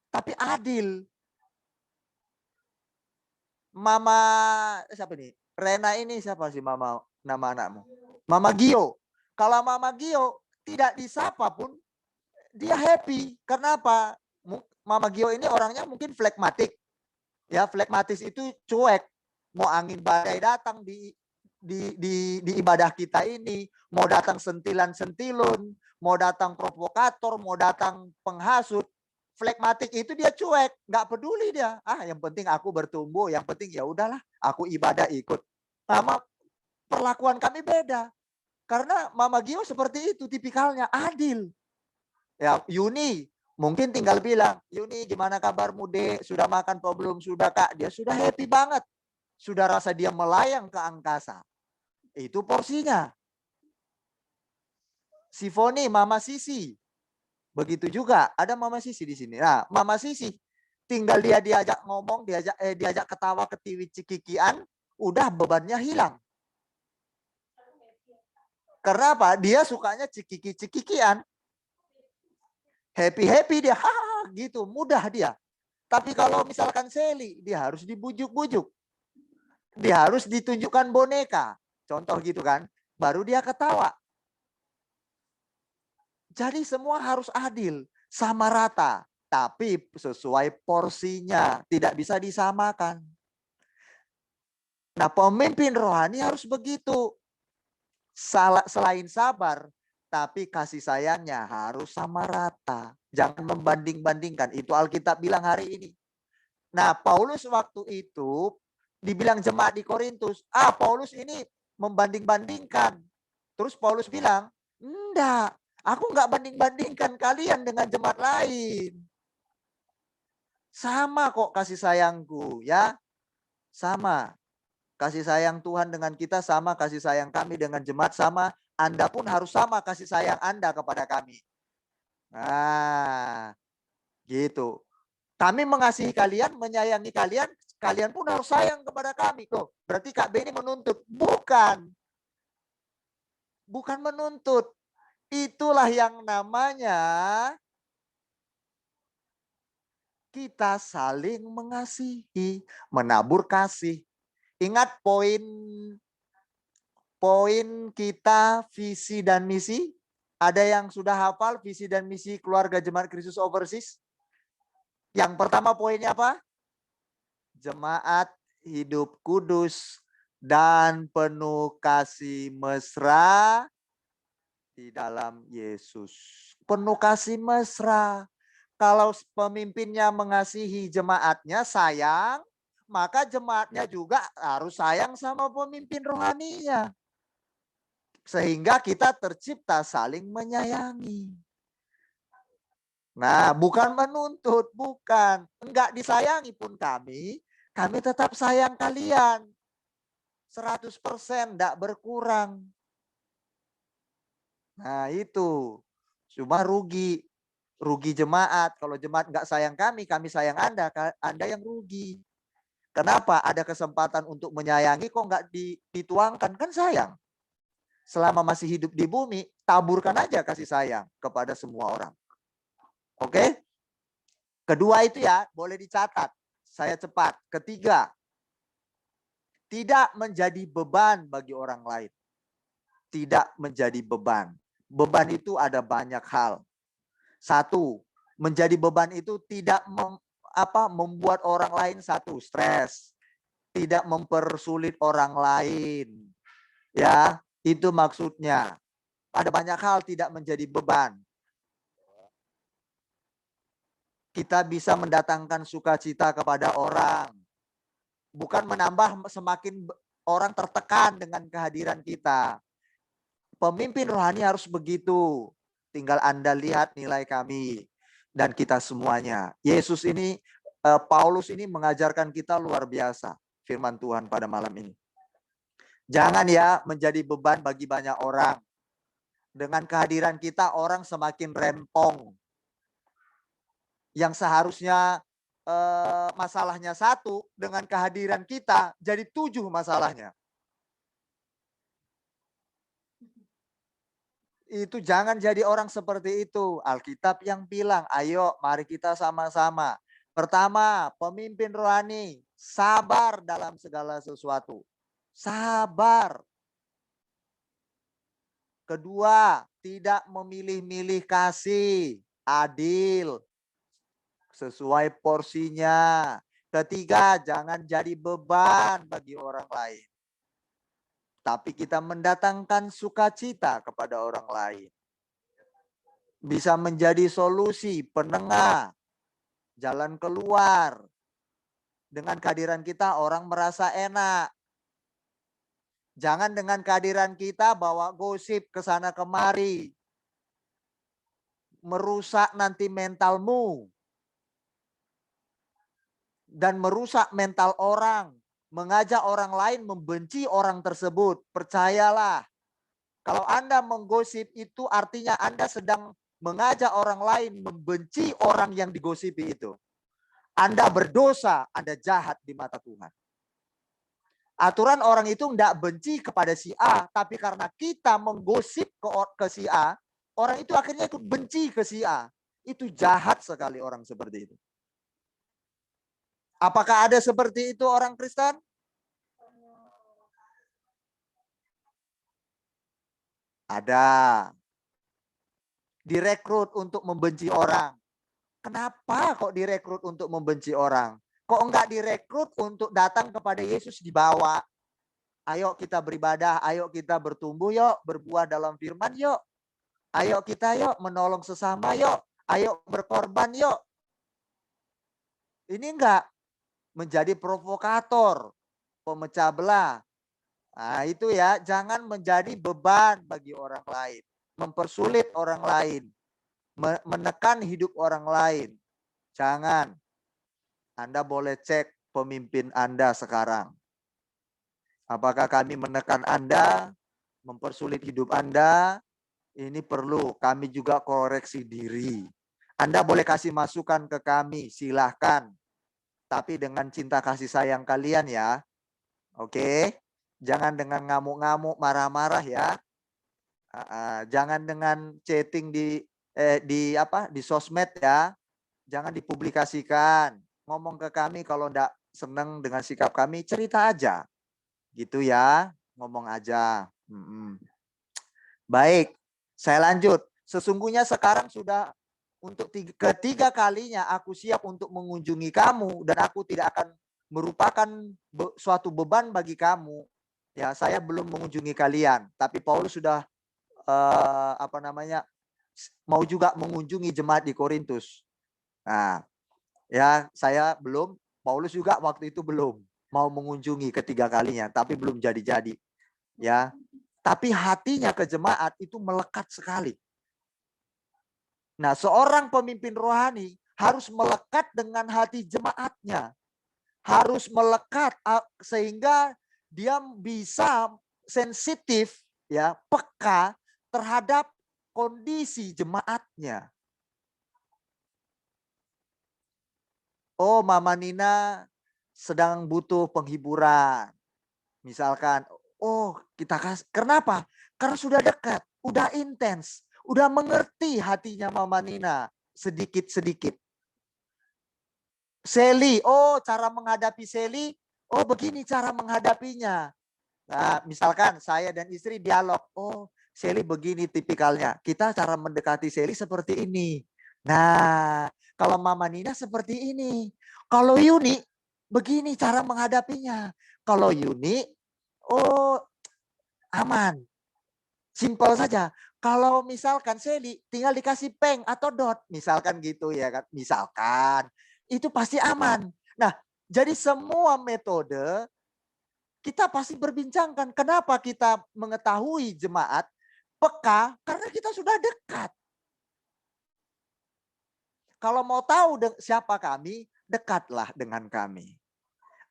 Tapi adil. Mama siapa nih? Rena ini siapa sih nama anakmu? Mama Gio. Kalau Mama Gio tidak disapa pun dia happy. Kenapa? Mama Gio ini orangnya mungkin flekmatik. Ya, flekmatis itu cuek. Mau angin badai datang di ibadah kita ini, mau datang sentilan-sentilun, mau datang provokator, mau datang penghasut, flekmatik itu dia cuek, nggak peduli dia. Ah, yang penting aku bertumbuh, yang penting ya udahlah, aku ibadah ikut. Sama perlakuan kami beda. Karena Mama Gio seperti itu tipikalnya, adil. Ya, Yuni mungkin tinggal bilang, Yuni gimana kabarmu Dek? Sudah makan apa belum? Sudah Kak. Dia sudah happy banget. Sudah rasa dia melayang ke angkasa. Itu porsinya. Sifoni, Mama Sisi. Begitu juga, ada Mama Sisi di sini. Nah, Mama Sisi tinggal dia diajak ngomong, diajak ketawa, ketiwi, cikikian, udah bebannya hilang. Karena apa? Dia sukanya cikiki-cikikian. Happy-happy dia, hahaha gitu, mudah dia. Tapi kalau misalkan Sally, dia harus dibujuk-bujuk. Dia harus ditunjukkan boneka. Contoh gitu kan, baru dia ketawa. Jadi semua harus adil, sama rata, tapi sesuai porsinya, tidak bisa disamakan. Nah, pemimpin rohani harus begitu. Selain sabar, tapi kasih sayangnya harus sama rata. Jangan membanding-bandingkan. Itu Alkitab bilang hari ini. Nah, Paulus waktu itu dibilang jemaat di Korintus, Paulus ini membanding-bandingkan. Terus Paulus bilang, enggak, aku enggak banding-bandingkan kalian dengan jemaat lain. Sama kok kasih sayangku, ya. Sama. Kasih sayang Tuhan dengan kita sama, kasih sayang kami dengan jemaat sama. Anda pun harus sama kasih sayang Anda kepada kami. Nah, gitu. Kami mengasihi kalian, menyayangi kalian, kalian pun harus sayang kepada kami. Tuh, berarti Kak Beni menuntut. Bukan. Bukan menuntut. Itulah yang namanya kita saling mengasihi, menabur kasih. Ingat poin kita visi dan misi? Ada yang sudah hafal visi dan misi keluarga Jemaat Kristus Overseas? Yang pertama poinnya apa? Jemaat hidup kudus dan penuh kasih mesra di dalam Yesus. Penuh kasih mesra. Kalau pemimpinnya mengasihi jemaatnya, sayang, maka jemaatnya juga harus sayang sama pemimpin rohaninya. Sehingga kita tercipta saling menyayangi. Nah, bukan menuntut, bukan. Enggak disayangi pun kami tetap sayang kalian. 100% enggak berkurang. Nah, itu. Cuma rugi. Rugi jemaat. Kalau jemaat enggak sayang kami sayang Anda yang rugi. Kenapa? Ada kesempatan untuk menyayangi kok enggak dituangkan, kan sayang. Selama masih hidup di bumi, taburkan aja kasih sayang kepada semua orang. Oke? Kedua itu ya, boleh dicatat. Saya cepat. Ketiga, tidak menjadi beban bagi orang lain. Tidak menjadi beban. Beban itu ada banyak hal. Satu, menjadi beban itu tidak membuat orang lain stres. Tidak mempersulit orang lain. Ya, itu maksudnya. Ada banyak hal tidak menjadi beban. Kita bisa mendatangkan sukacita kepada orang. Bukan menambah semakin orang tertekan dengan kehadiran kita. Pemimpin rohani harus begitu. Tinggal Anda lihat nilai kami dan kita semuanya. Yesus ini, Paulus ini mengajarkan kita luar biasa firman Tuhan pada malam ini. Jangan ya menjadi beban bagi banyak orang. Dengan kehadiran kita orang semakin rempong. Yang seharusnya masalahnya satu, dengan kehadiran kita jadi 7 masalahnya. Itu jangan jadi orang seperti itu. Alkitab yang bilang, ayo mari kita sama-sama. Pertama, pemimpin rohani, sabar dalam segala sesuatu. Sabar. Kedua, tidak memilih-milih kasih, adil, sesuai porsinya. Ketiga, jangan jadi beban bagi orang lain. Tapi kita mendatangkan sukacita kepada orang lain. Bisa menjadi solusi, penengah. jalan keluar. Dengan kehadiran kita orang merasa enak. Jangan dengan kehadiran kita bawa gosip ke sana kemari. Merusak nanti mentalmu. Dan merusak mental orang. Mengajak orang lain membenci orang tersebut. Percayalah. Kalau Anda menggosip itu artinya Anda sedang mengajak orang lain membenci orang yang digosipi itu. Anda berdosa, Anda jahat di mata Tuhan. Aturan orang itu tidak benci kepada si A, tapi karena kita menggosip ke si A, orang itu akhirnya ikut benci ke si A. Itu jahat sekali orang seperti itu. Apakah ada seperti itu orang Kristen? Ada. Direkrut untuk membenci orang. Kenapa kok direkrut untuk membenci orang? Kok enggak direkrut untuk datang kepada Yesus dibawa? Ayo kita beribadah, ayo kita bertumbuh yuk, berbuah dalam firman yuk. Ayo kita yuk menolong sesama yuk. Ayo berkorban yuk. Ini enggak menjadi provokator, pemecah belah. Nah itu ya, jangan menjadi beban bagi orang lain. Mempersulit orang lain. Menekan hidup orang lain. Jangan. Anda boleh cek pemimpin Anda sekarang. Apakah kami menekan Anda, mempersulit hidup Anda? Ini perlu kami juga koreksi diri. Anda boleh kasih masukan ke kami, silahkan. Tapi dengan cinta kasih sayang kalian ya. Oke? Jangan dengan ngamuk-ngamuk, marah-marah ya. Jangan dengan chatting di sosmed ya. Jangan dipublikasikan. Ngomong ke kami kalau enggak senang dengan sikap kami, cerita aja. Gitu ya, ngomong aja. Baik, saya lanjut. Sesungguhnya sekarang sudah untuk ketiga kalinya aku siap untuk mengunjungi kamu dan aku tidak akan merupakan suatu beban bagi kamu. Ya, saya belum mengunjungi kalian, tapi Paulus sudah mau juga mengunjungi jemaat di Korintus. Nah, ya saya belum, Paulus juga waktu itu belum mau mengunjungi ketiga kalinya, tapi belum jadi-jadi. Ya, tapi hatinya ke jemaat itu melekat sekali. Nah, seorang pemimpin rohani harus melekat dengan hati jemaatnya. Harus melekat sehingga dia bisa sensitif, ya, peka terhadap kondisi jemaatnya. Oh, Mama Nina sedang butuh penghiburan. Misalkan, oh kita kasih. Kenapa? Karena sudah dekat, udah intens, udah mengerti hatinya Mama Nina sedikit-sedikit. Sally, oh cara menghadapi Sally, oh begini cara menghadapinya. Nah, misalkan saya dan istri dialog, oh Sally begini tipikalnya. Kita cara mendekati Sally seperti ini. Nah, kalau Mama Nina seperti ini. Kalau Yuni, begini cara menghadapinya. Kalau Yuni, oh aman. Simpel saja. Kalau misalkan Sally tinggal dikasih peng atau dot. Misalkan gitu ya kan. Misalkan. Itu pasti aman. Nah, jadi semua metode kita pasti berbincangkan. Kenapa kita mengetahui jemaat peka? Karena kita sudah dekat. Kalau mau tahu siapa kami, dekatlah dengan kami.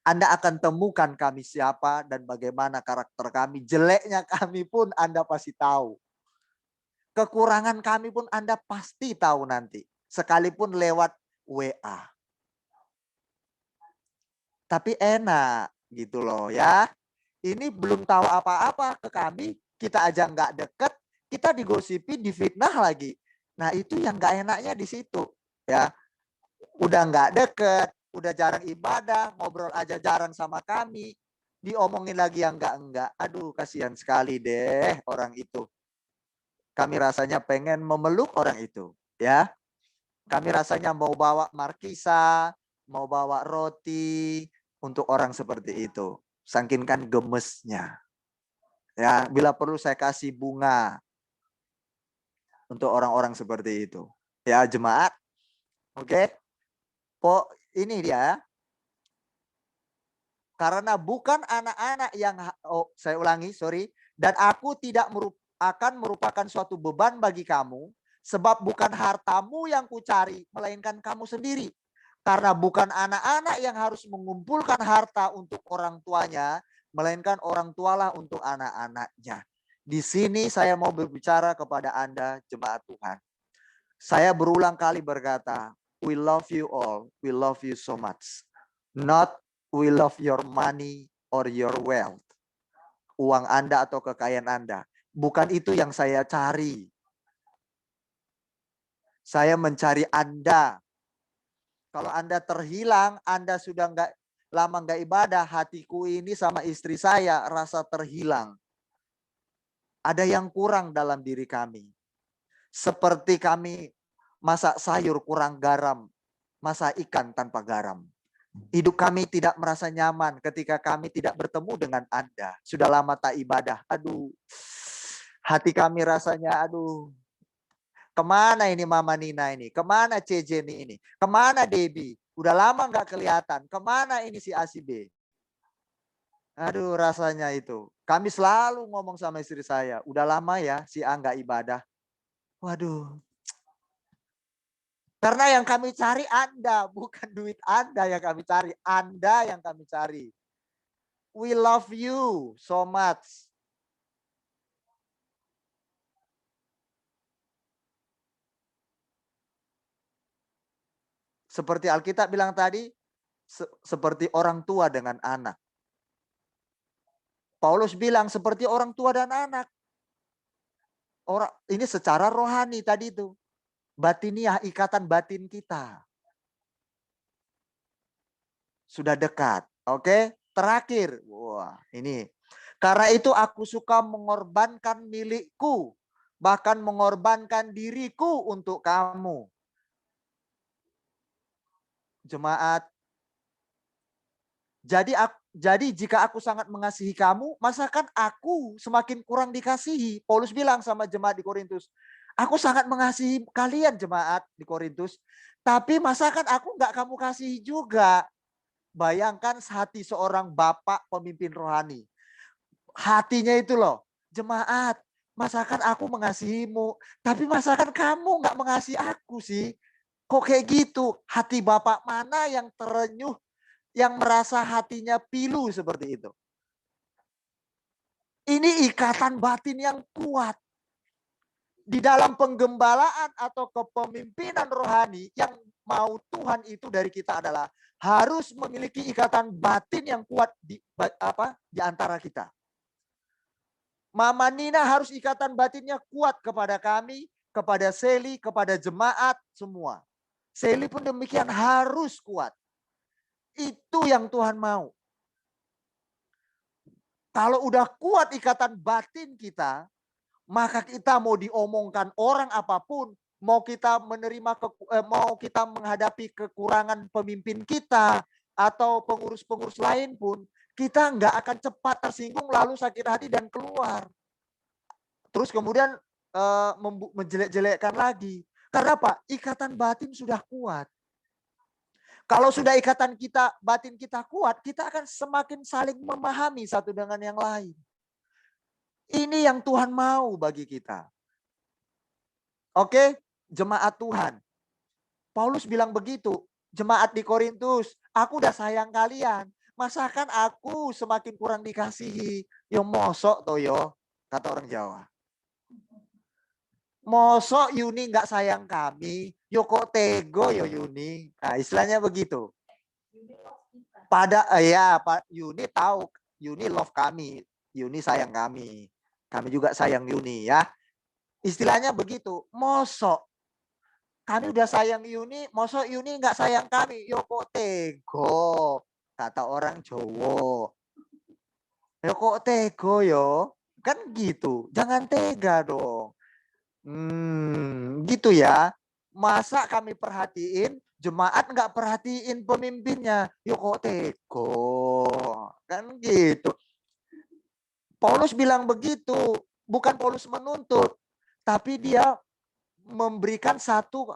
Anda akan temukan kami siapa dan bagaimana karakter kami. Jeleknya kami pun Anda pasti tahu. Kekurangan kami pun Anda pasti tahu nanti. Sekalipun lewat WA. Tapi enak gitu loh ya. Ini belum tahu apa-apa ke kami. Kita aja nggak deket. Kita digosipi, difitnah lagi. Nah itu yang nggak enaknya di situ. Ya, udah nggak deket, udah jarang ibadah, ngobrol aja jarang sama kami, diomongin lagi yang enggak. Aduh, kasihan sekali deh orang itu. Kami rasanya pengen memeluk orang itu, ya. Kami rasanya mau bawa markisa, mau bawa roti untuk orang seperti itu. Saking kan gemesnya. Ya, bila perlu saya kasih bunga untuk orang-orang seperti itu. Ya, jemaat. Oke. Ini dia. Karena bukan anak-anak yang, saya ulangi, sorry. Dan aku tidak akan merupakan suatu beban bagi kamu. Sebab bukan hartamu yang kucari, melainkan kamu sendiri. Karena bukan anak-anak yang harus mengumpulkan harta untuk orang tuanya, melainkan orang tualah untuk anak-anaknya. Di sini saya mau berbicara kepada Anda, jemaat Tuhan. Saya berulang kali berkata, we love you all, we love you so much. Not we love your money or your wealth. Uang Anda atau kekayaan Anda. Bukan itu yang saya cari. Saya mencari Anda. Kalau Anda terhilang, Anda sudah lama nggak ibadah, hatiku ini sama istri saya rasa terhilang. Ada yang kurang dalam diri kami. Seperti kami masak sayur kurang garam, masak ikan tanpa garam. Hidup kami tidak merasa nyaman ketika kami tidak bertemu dengan Anda. Sudah lama tak ibadah. Aduh, hati kami rasanya, aduh. Kemana ini Mama Nina ini? Kemana CJ ini? Kemana Debbie? Udah lama nggak kelihatan. Kemana ini si A si B? Aduh, rasanya itu. Kami selalu ngomong sama istri saya. Udah lama ya si A nggak ibadah. Waduh. Karena yang kami cari Anda, bukan duit Anda yang kami cari. Anda yang kami cari. We love you so much. Seperti Alkitab bilang tadi, seperti orang tua dengan anak. Paulus bilang seperti orang tua dan anak. Ini secara rohani tadi itu. Batiniah, ikatan batin kita. Sudah dekat. Oke, terakhir. Wah, ini. Karena itu aku suka mengorbankan milikku. Bahkan mengorbankan diriku untuk kamu. Jemaat. Jadi jika aku sangat mengasihi kamu, masakan aku semakin kurang dikasihi? Paulus bilang sama jemaat di Korintus, aku sangat mengasihi kalian jemaat di Korintus, tapi masakan aku nggak kamu kasihi juga? Bayangkan hati seorang bapak pemimpin rohani. Hatinya itu loh, jemaat, masakan aku mengasihimu, tapi masakan kamu nggak mengasihi aku sih? Kok kayak gitu? Hati bapak mana yang terenyuh, yang merasa hatinya pilu seperti itu? Ini ikatan batin yang kuat. Di dalam penggembalaan atau kepemimpinan rohani, yang mau Tuhan itu dari kita adalah harus memiliki ikatan batin yang kuat di antara kita. Mama Nina harus ikatan batinnya kuat kepada kami, kepada Seli, kepada jemaat semua. Seli pun demikian harus kuat. Itu yang Tuhan mau. Kalau udah kuat ikatan batin kita, maka kita mau diomongkan orang apapun, mau kita mau kita menghadapi kekurangan pemimpin kita atau pengurus-pengurus lain pun, kita nggak akan cepat tersinggung lalu sakit hati dan keluar. Terus kemudian menjelek-jelekkan lagi. Karena apa? Ikatan batin sudah kuat. Kalau sudah ikatan batin kita kuat, kita akan semakin saling memahami satu dengan yang lain. Ini yang Tuhan mau bagi kita. Oke, jemaat Tuhan. Paulus bilang begitu, jemaat di Korintus, aku udah sayang kalian. Masakan aku semakin kurang dikasihi? Yo mosok toh yo, kata orang Jawa. Mosok Yuni nggak sayang kami, yo kok tego yo Yuni. Nah, istilahnya begitu. Pak Yuni tahu, Yuni love kami, Yuni sayang kami. Kami juga sayang Yuni ya. Istilahnya begitu. Mosok kami udah sayang Yuni, mosok Yuni nggak sayang kami. Yo kok tego, kata orang Jawa. Yo kok tego yo, kan gitu. Jangan tega dong. Gitu ya. Masa kami perhatiin, jemaat nggak perhatiin pemimpinnya. Yo kok tego. Kan gitu. Paulus bilang begitu. Bukan Paulus menuntut. Tapi dia memberikan satu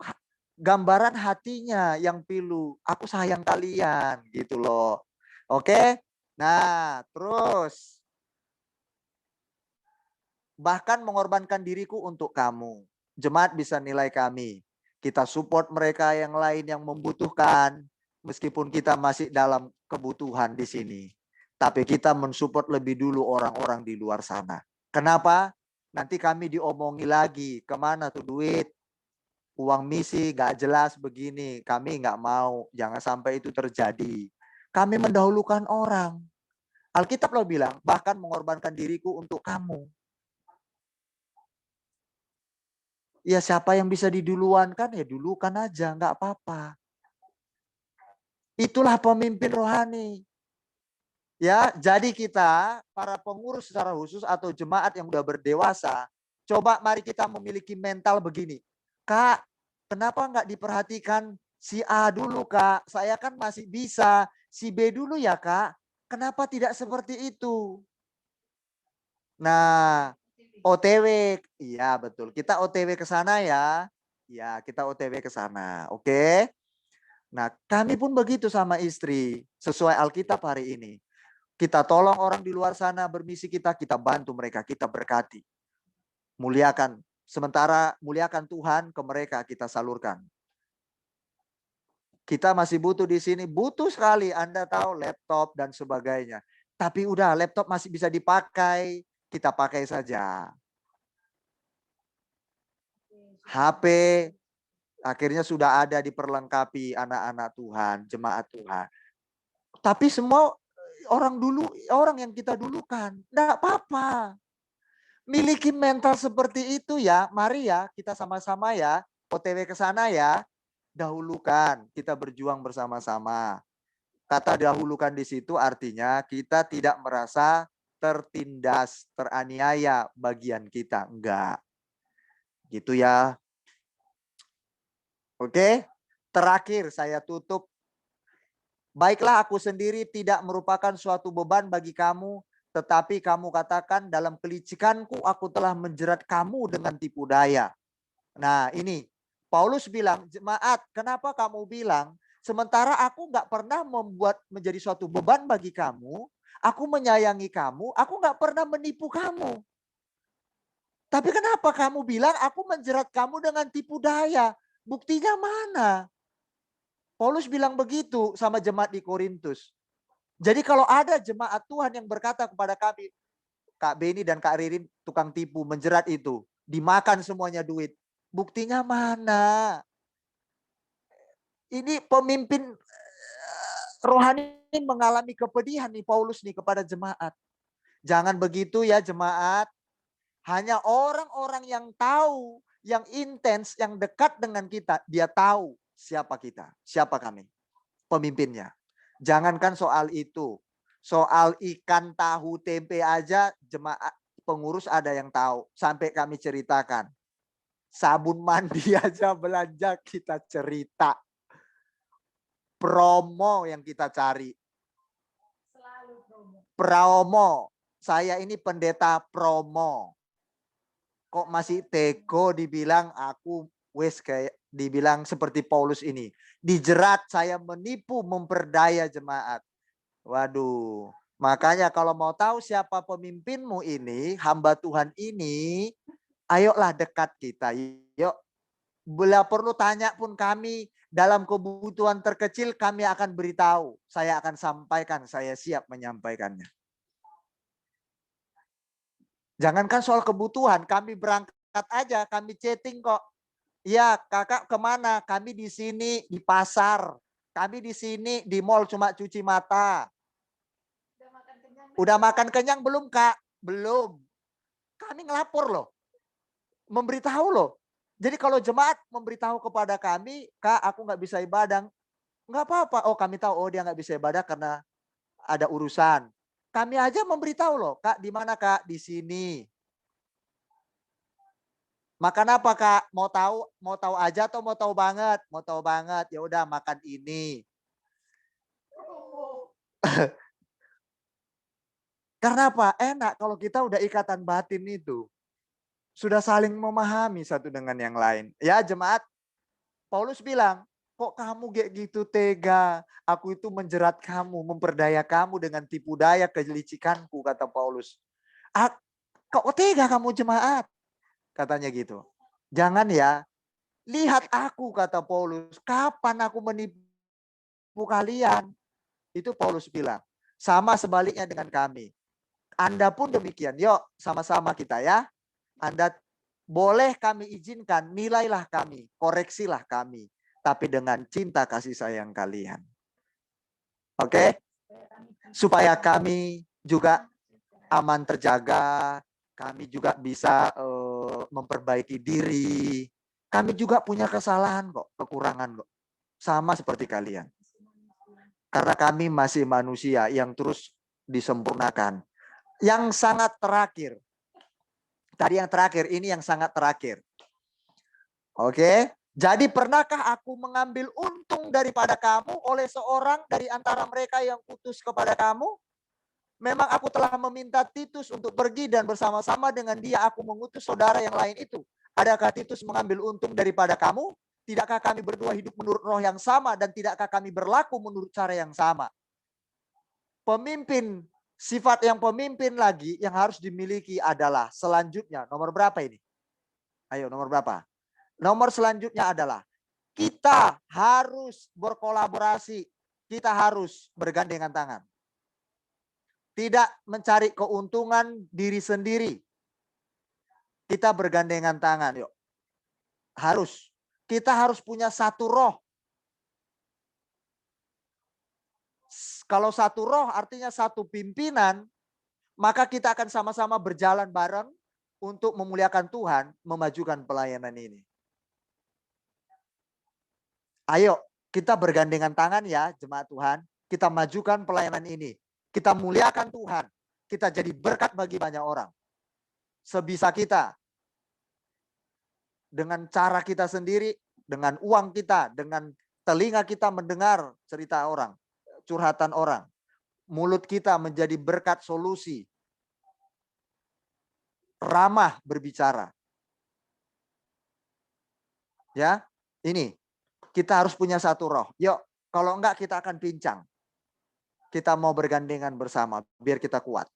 gambaran hatinya yang pilu. Aku sayang kalian gitu loh. Oke. Nah, terus bahkan mengorbankan diriku untuk kamu. Jemaat bisa nilai kami. Kita support mereka yang lain yang membutuhkan meskipun kita masih dalam kebutuhan di sini. Tapi kita mensupport lebih dulu orang-orang di luar sana. Kenapa? Nanti kami diomongi lagi, kemana tuh duit? Uang misi gak jelas begini. Kami gak mau, jangan sampai itu terjadi. Kami mendahulukan orang. Alkitab lo bilang, bahkan mengorbankan diriku untuk kamu. Ya siapa yang bisa diduluan kan, ya dulukan aja, nggak apa-apa. Itulah pemimpin rohani. Ya, jadi kita para pengurus secara khusus atau jemaat yang udah berdewasa, coba mari kita memiliki mental begini. Kak, kenapa nggak diperhatikan si A dulu, Kak? Saya kan masih bisa. Si B dulu ya, Kak. Kenapa tidak seperti itu? Nah, OTW, iya betul. Kita OTW ke sana ya. Ya, kita OTW ke sana. Oke. Nah, kami pun begitu sama istri, sesuai Alkitab hari ini. Kita tolong orang di luar sana bermisi kita bantu mereka, kita berkati. Muliakan, sementara muliakan Tuhan ke mereka kita salurkan. Kita masih butuh di sini, butuh sekali. Anda tahu laptop dan sebagainya. Tapi udah laptop masih bisa dipakai, kita pakai saja. HP akhirnya sudah ada diperlengkapi anak-anak Tuhan, jemaat Tuhan. Tapi semua orang dulu, orang yang kita dulukan, enggak apa-apa. Miliki mental seperti itu ya, mari ya kita sama-sama ya, OTW ke sana ya, dahulukan, kita berjuang bersama-sama. Kata dahulukan di situ artinya kita tidak merasa tertindas, teraniaya bagian kita, enggak. Gitu ya. Oke, terakhir saya tutup. Baiklah aku sendiri tidak merupakan suatu beban bagi kamu, tetapi kamu katakan dalam kelicikanku aku telah menjerat kamu dengan tipu daya. Nah ini, Paulus bilang, jemaat kenapa kamu bilang, sementara aku nggak pernah membuat menjadi suatu beban bagi kamu, aku menyayangi kamu, aku nggak pernah menipu kamu. Tapi kenapa kamu bilang aku menjerat kamu dengan tipu daya? Buktinya mana? Paulus bilang begitu sama jemaat di Korintus. Jadi kalau ada jemaat Tuhan yang berkata kepada kami, Kak Beni dan Kak Ririn tukang tipu, menjerat itu, dimakan semuanya duit. Buktinya mana? Ini pemimpin rohani mengalami kepedihan nih Paulus nih kepada jemaat. Jangan begitu ya jemaat. Hanya orang-orang yang tahu, yang intens, yang dekat dengan kita, dia tahu siapa kita, siapa kami, pemimpinnya. Jangankan soal itu, soal ikan, tahu, tempe aja jemaat pengurus ada yang tahu. Sampai kami ceritakan. Sabun mandi aja belanja kita cerita. Promo yang kita cari. Promo. Saya ini pendeta promo. Kok masih tego dibilang aku wes kayak dibilang seperti Paulus ini. Dijerat saya menipu memperdaya jemaat. Waduh. Makanya kalau mau tahu siapa pemimpinmu ini, hamba Tuhan ini, ayolah dekat kita. Yuk. Bila perlu tanya pun kami dalam kebutuhan terkecil kami akan beritahu. Saya akan sampaikan, saya siap menyampaikannya. Jangankan soal kebutuhan, kami berangkat aja, kami chatting kok. Iya, kakak kemana? Kami di sini di pasar. Kami di sini di mall cuma cuci mata. Udah makan kenyang belum kak? Belum. Kami ngelapor loh. Memberitahu loh. Jadi kalau jemaat memberitahu kepada kami, kak aku nggak bisa ibadah. Nggak apa-apa. Oh kami tahu, oh dia nggak bisa ibadah karena ada urusan. Kami aja memberitahu loh, kak di mana kak? Di sini. Makan apa kak? Mau tahu aja atau mau tahu banget? Mau tahu banget. Ya udah makan ini. Karena apa? Enak kalau kita udah ikatan batin itu. Sudah saling memahami satu dengan yang lain. Ya jemaat, Paulus bilang, kok kamu kayak gitu tega? Aku itu menjerat kamu, memperdaya kamu dengan tipu daya kelicikanku, kata Paulus. Kok tega kamu jemaat? Katanya gitu. Jangan ya, lihat aku, kata Paulus. Kapan aku menipu kalian? Itu Paulus bilang. Sama sebaliknya dengan kami. Anda pun demikian. Yuk sama-sama kita ya. Anda boleh kami izinkan, nilailah kami, koreksilah kami. Tapi dengan cinta kasih sayang kalian. Oke? Supaya kami juga aman terjaga. Kami juga bisa memperbaiki diri. Kami juga punya kesalahan kok, kekurangan kok. Sama seperti kalian. Karena kami masih manusia yang terus disempurnakan. Yang sangat terakhir. Tadi yang terakhir, ini yang sangat terakhir. Oke. Jadi pernahkah aku mengambil untung daripada kamu oleh seorang dari antara mereka yang kutus kepada kamu? Memang aku telah meminta Titus untuk pergi dan bersama-sama dengan dia aku mengutus saudara yang lain itu. Adakah Titus mengambil untung daripada kamu? Tidakkah kami berdua hidup menurut roh yang sama dan tidakkah kami berlaku menurut cara yang sama? Pemimpin, sifat yang pemimpin lagi yang harus dimiliki adalah selanjutnya. Nomor berapa ini? Ayo, nomor berapa? Nomor selanjutnya adalah kita harus berkolaborasi. Kita harus bergandengan tangan. Tidak mencari keuntungan diri sendiri. Kita bergandengan tangan, yuk. Harus. Kita harus punya satu roh. Kalau satu roh artinya satu pimpinan, maka kita akan sama-sama berjalan bareng untuk memuliakan Tuhan, memajukan pelayanan ini. Ayo, kita bergandengan tangan ya, jemaat Tuhan. Kita majukan pelayanan ini. Kita muliakan Tuhan. Kita jadi berkat bagi banyak orang. Sebisa kita. Dengan cara kita sendiri, dengan uang kita, dengan telinga kita mendengar cerita orang, curhatan orang. Mulut kita menjadi berkat solusi. Ramah berbicara. Ya, ini. Kita harus punya satu roh. Yuk, kalau enggak kita akan pincang. Kita mau bergandengan bersama, biar kita kuat.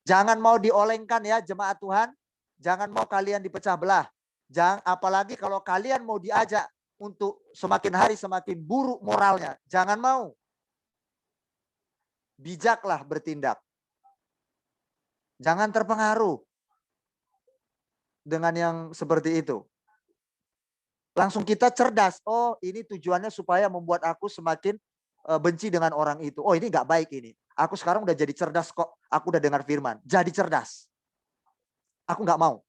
Jangan mau diolengkan ya jemaat Tuhan. Jangan mau kalian dipecah belah. Apalagi kalau kalian mau diajak untuk semakin hari semakin buruk moralnya. Jangan mau. Bijaklah bertindak. Jangan terpengaruh dengan yang seperti itu. Langsung kita cerdas. Oh, ini tujuannya supaya membuat aku semakin benci dengan orang itu. Oh, ini nggak baik ini. Aku sekarang udah jadi cerdas kok. Aku udah dengar firman. Jadi cerdas. Aku nggak mau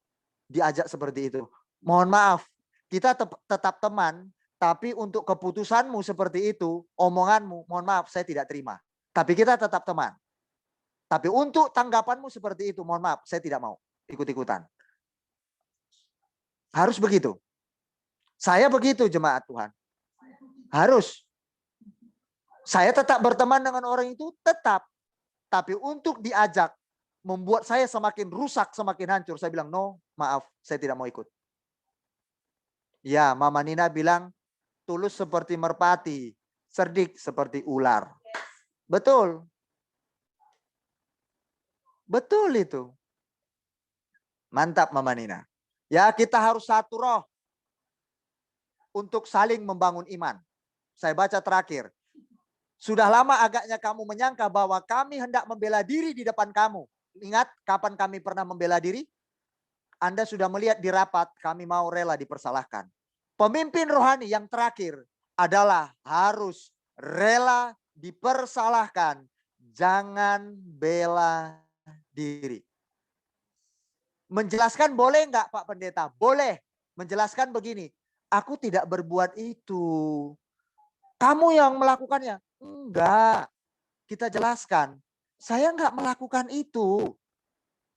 diajak seperti itu. Mohon maaf. Kita tetap teman. Tapi untuk keputusanmu seperti itu, omonganmu, mohon maaf, saya tidak terima. Tapi kita tetap teman. Tapi untuk tanggapanmu seperti itu, mohon maaf, saya tidak mau ikut-ikutan. Harus begitu. Saya begitu jemaat Tuhan. Harus. Saya tetap berteman dengan orang itu, tetap. Tapi untuk diajak, membuat saya semakin rusak, semakin hancur. Saya bilang, no, maaf, saya tidak mau ikut. Ya, Mama Nina bilang, tulus seperti merpati, cerdik seperti ular. Betul. Betul itu. Mantap Mama Nina. Ya, kita harus satu roh. Untuk saling membangun iman. Saya baca terakhir. Sudah lama agaknya kamu menyangka bahwa kami hendak membela diri di depan kamu. Ingat kapan kami pernah membela diri? Anda sudah melihat di rapat kami mau rela dipersalahkan. Pemimpin rohani yang terakhir adalah harus rela dipersalahkan. Jangan bela diri. Menjelaskan boleh enggak Pak Pendeta? Boleh. Menjelaskan begini. Aku tidak berbuat itu. Kamu yang melakukannya. Enggak. Kita jelaskan. Saya enggak melakukan itu.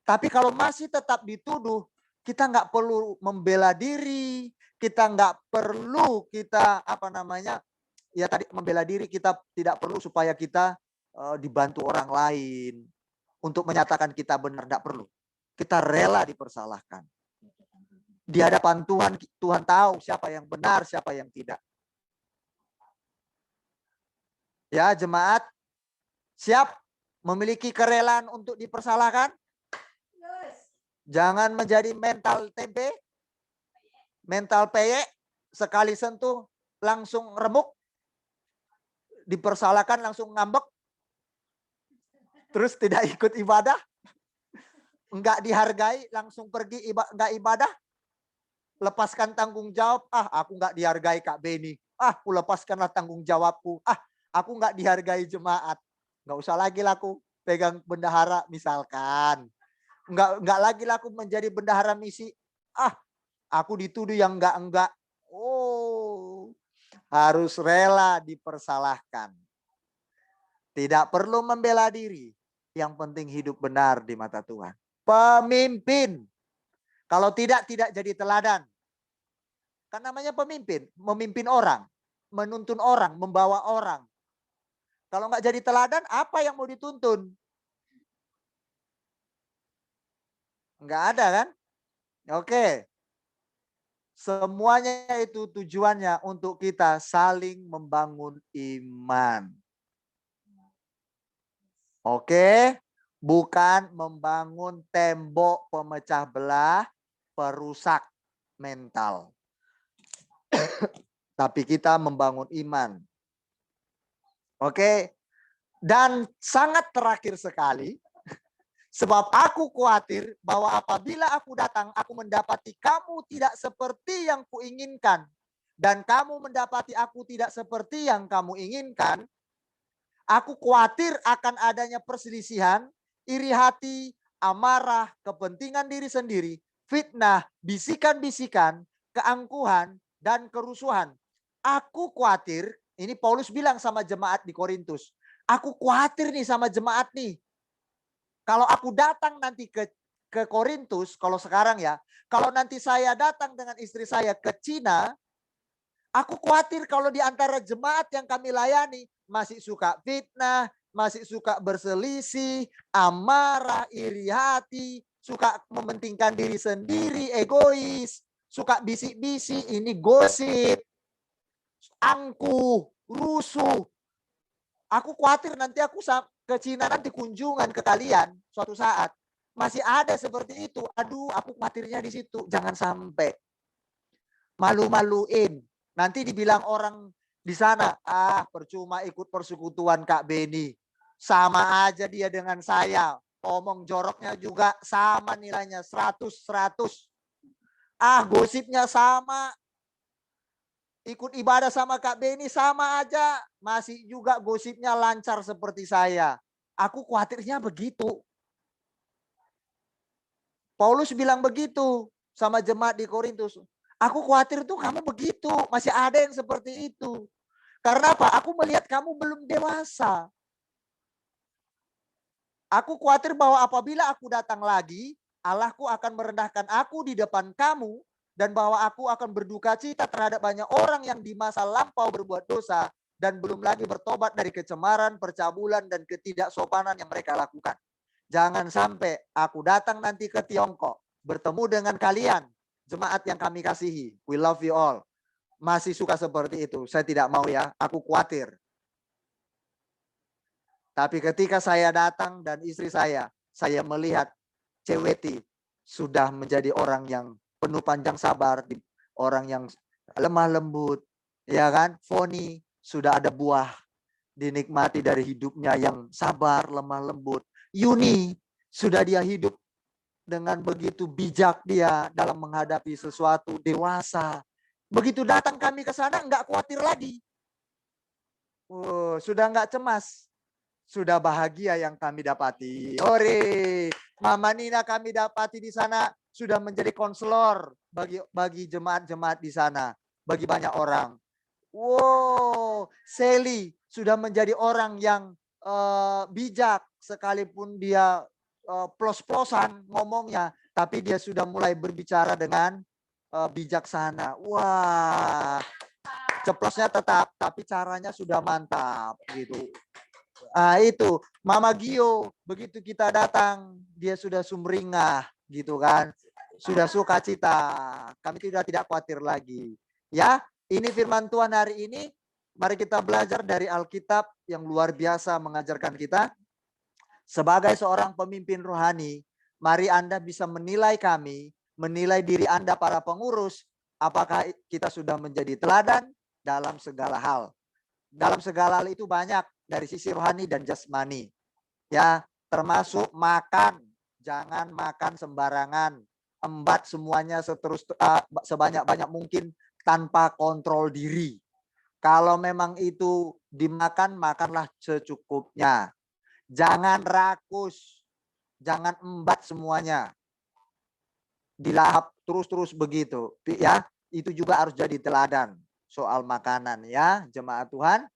Tapi kalau masih tetap dituduh, kita enggak perlu membela diri. Kita enggak perlu kita ya tadi membela diri, kita tidak perlu supaya kita dibantu orang lain. Untuk menyatakan kita benar, enggak perlu. Kita rela dipersalahkan. Di hadapan Tuhan, Tuhan tahu siapa yang benar, siapa yang tidak. Ya, jemaat siap memiliki kerelaan untuk dipersalahkan? Jangan menjadi mental tempe, mental peyek, sekali sentuh langsung remuk, dipersalahkan langsung ngambek, terus tidak ikut ibadah, enggak dihargai, langsung pergi enggak ibadah, lepaskan tanggung jawab, aku enggak dihargai Kak Beni, aku lepaskanlah tanggung jawabku, aku enggak dihargai jemaat, enggak usah lagi laku pegang bendahara misalkan, enggak lagi laku menjadi bendahara misi, aku dituduh yang enggak. Oh, harus rela dipersalahkan. Tidak perlu membela diri. Yang penting hidup benar di mata Tuhan. Pemimpin. Kalau tidak jadi teladan. Kan namanya pemimpin. Memimpin orang. Menuntun orang. Membawa orang. Kalau nggak jadi teladan, apa yang mau dituntun? Nggak ada kan? Oke. Semuanya itu tujuannya untuk kita saling membangun iman. Oke, bukan membangun tembok pemecah belah, perusak mental. Tapi kita membangun iman. Oke, dan sangat terakhir sekali, sebab aku khawatir bahwa apabila aku datang, aku mendapati kamu tidak seperti yang kuinginkan. Dan kamu mendapati aku tidak seperti yang kamu inginkan. Aku khawatir akan adanya perselisihan, iri hati, amarah, kepentingan diri sendiri, fitnah, bisikan-bisikan, keangkuhan, dan kerusuhan. Aku khawatir, ini Paulus bilang sama jemaat di Korintus. Aku khawatir nih sama jemaat nih. Kalau aku datang nanti ke Korintus, kalau sekarang ya, kalau nanti saya datang dengan istri saya ke Cina, aku khawatir kalau di antara jemaat yang kami layani masih suka fitnah, masih suka berselisih, amarah, iri hati, suka mementingkan diri sendiri, egois, suka bisik-bisik, ini gosip, angkuh, rusuh. Aku khawatir nanti aku ke Cina nanti kunjungan ke kalian suatu saat masih ada seperti itu. Aduh, aku khawatirnya di situ. Jangan sampai malu-maluin. Nanti dibilang orang di sana, percuma ikut persekutuan Kak Beni. Sama aja dia dengan saya. Omong joroknya juga sama nilainya 100. Gosipnya sama. Ikut ibadah sama Kak Beni sama aja. Masih juga gosipnya lancar seperti saya. Aku khawatirnya begitu. Paulus bilang begitu sama jemaat di Korintus. Aku khawatir tuh kamu begitu. Masih ada yang seperti itu. Karena apa? Aku melihat kamu belum dewasa. Aku khawatir bahwa apabila aku datang lagi, Allahku akan merendahkan aku di depan kamu. Dan bahwa aku akan berduka cita terhadap banyak orang yang di masa lampau berbuat dosa. Dan belum lagi bertobat dari kecemaran, percabulan, dan ketidaksopanan yang mereka lakukan. Jangan sampai aku datang nanti ke Tiongkok. Bertemu dengan kalian. Jemaat yang kami kasihi. We love you all. Masih suka seperti itu. Saya tidak mau ya. Aku khawatir. Tapi ketika saya datang dan istri saya melihat Ceweti sudah menjadi orang yang penuh panjang sabar, orang yang lemah lembut, ya kan? Foni sudah ada buah dinikmati dari hidupnya yang sabar, lemah lembut. Yuni sudah dia hidup dengan begitu bijak dia dalam menghadapi sesuatu, dewasa. Begitu datang kami ke sana enggak khawatir lagi. Sudah enggak cemas. Sudah bahagia yang kami dapati. Ore, Mama Nina kami dapati di sana sudah menjadi konselor bagi jemaat-jemaat di sana, bagi banyak orang. Wow, Sally sudah menjadi orang yang bijak sekalipun dia plos-plosan ngomongnya, tapi dia sudah mulai berbicara dengan bijaksana. Wah, ceplosnya tetap, tapi caranya sudah mantap gitu. Itu Mama Gio, begitu kita datang dia sudah sumringah gitu kan, Sudah sukacita. Kami tidak khawatir lagi. Ya, ini firman Tuhan hari ini. Mari kita belajar dari Alkitab yang luar biasa mengajarkan kita. Sebagai seorang pemimpin rohani, mari Anda bisa menilai kami, menilai diri Anda para pengurus, apakah kita sudah menjadi teladan dalam segala hal. Dalam segala hal itu banyak dari sisi rohani dan jasmani. Ya, termasuk makan. Jangan makan sembarangan. Embat semuanya sebanyak-banyak mungkin tanpa kontrol diri. Kalau memang itu dimakan, makanlah secukupnya. Jangan rakus. Jangan embat semuanya. Dilahap terus-terus begitu. Ya, itu juga harus jadi teladan soal makanan ya, jemaat Tuhan.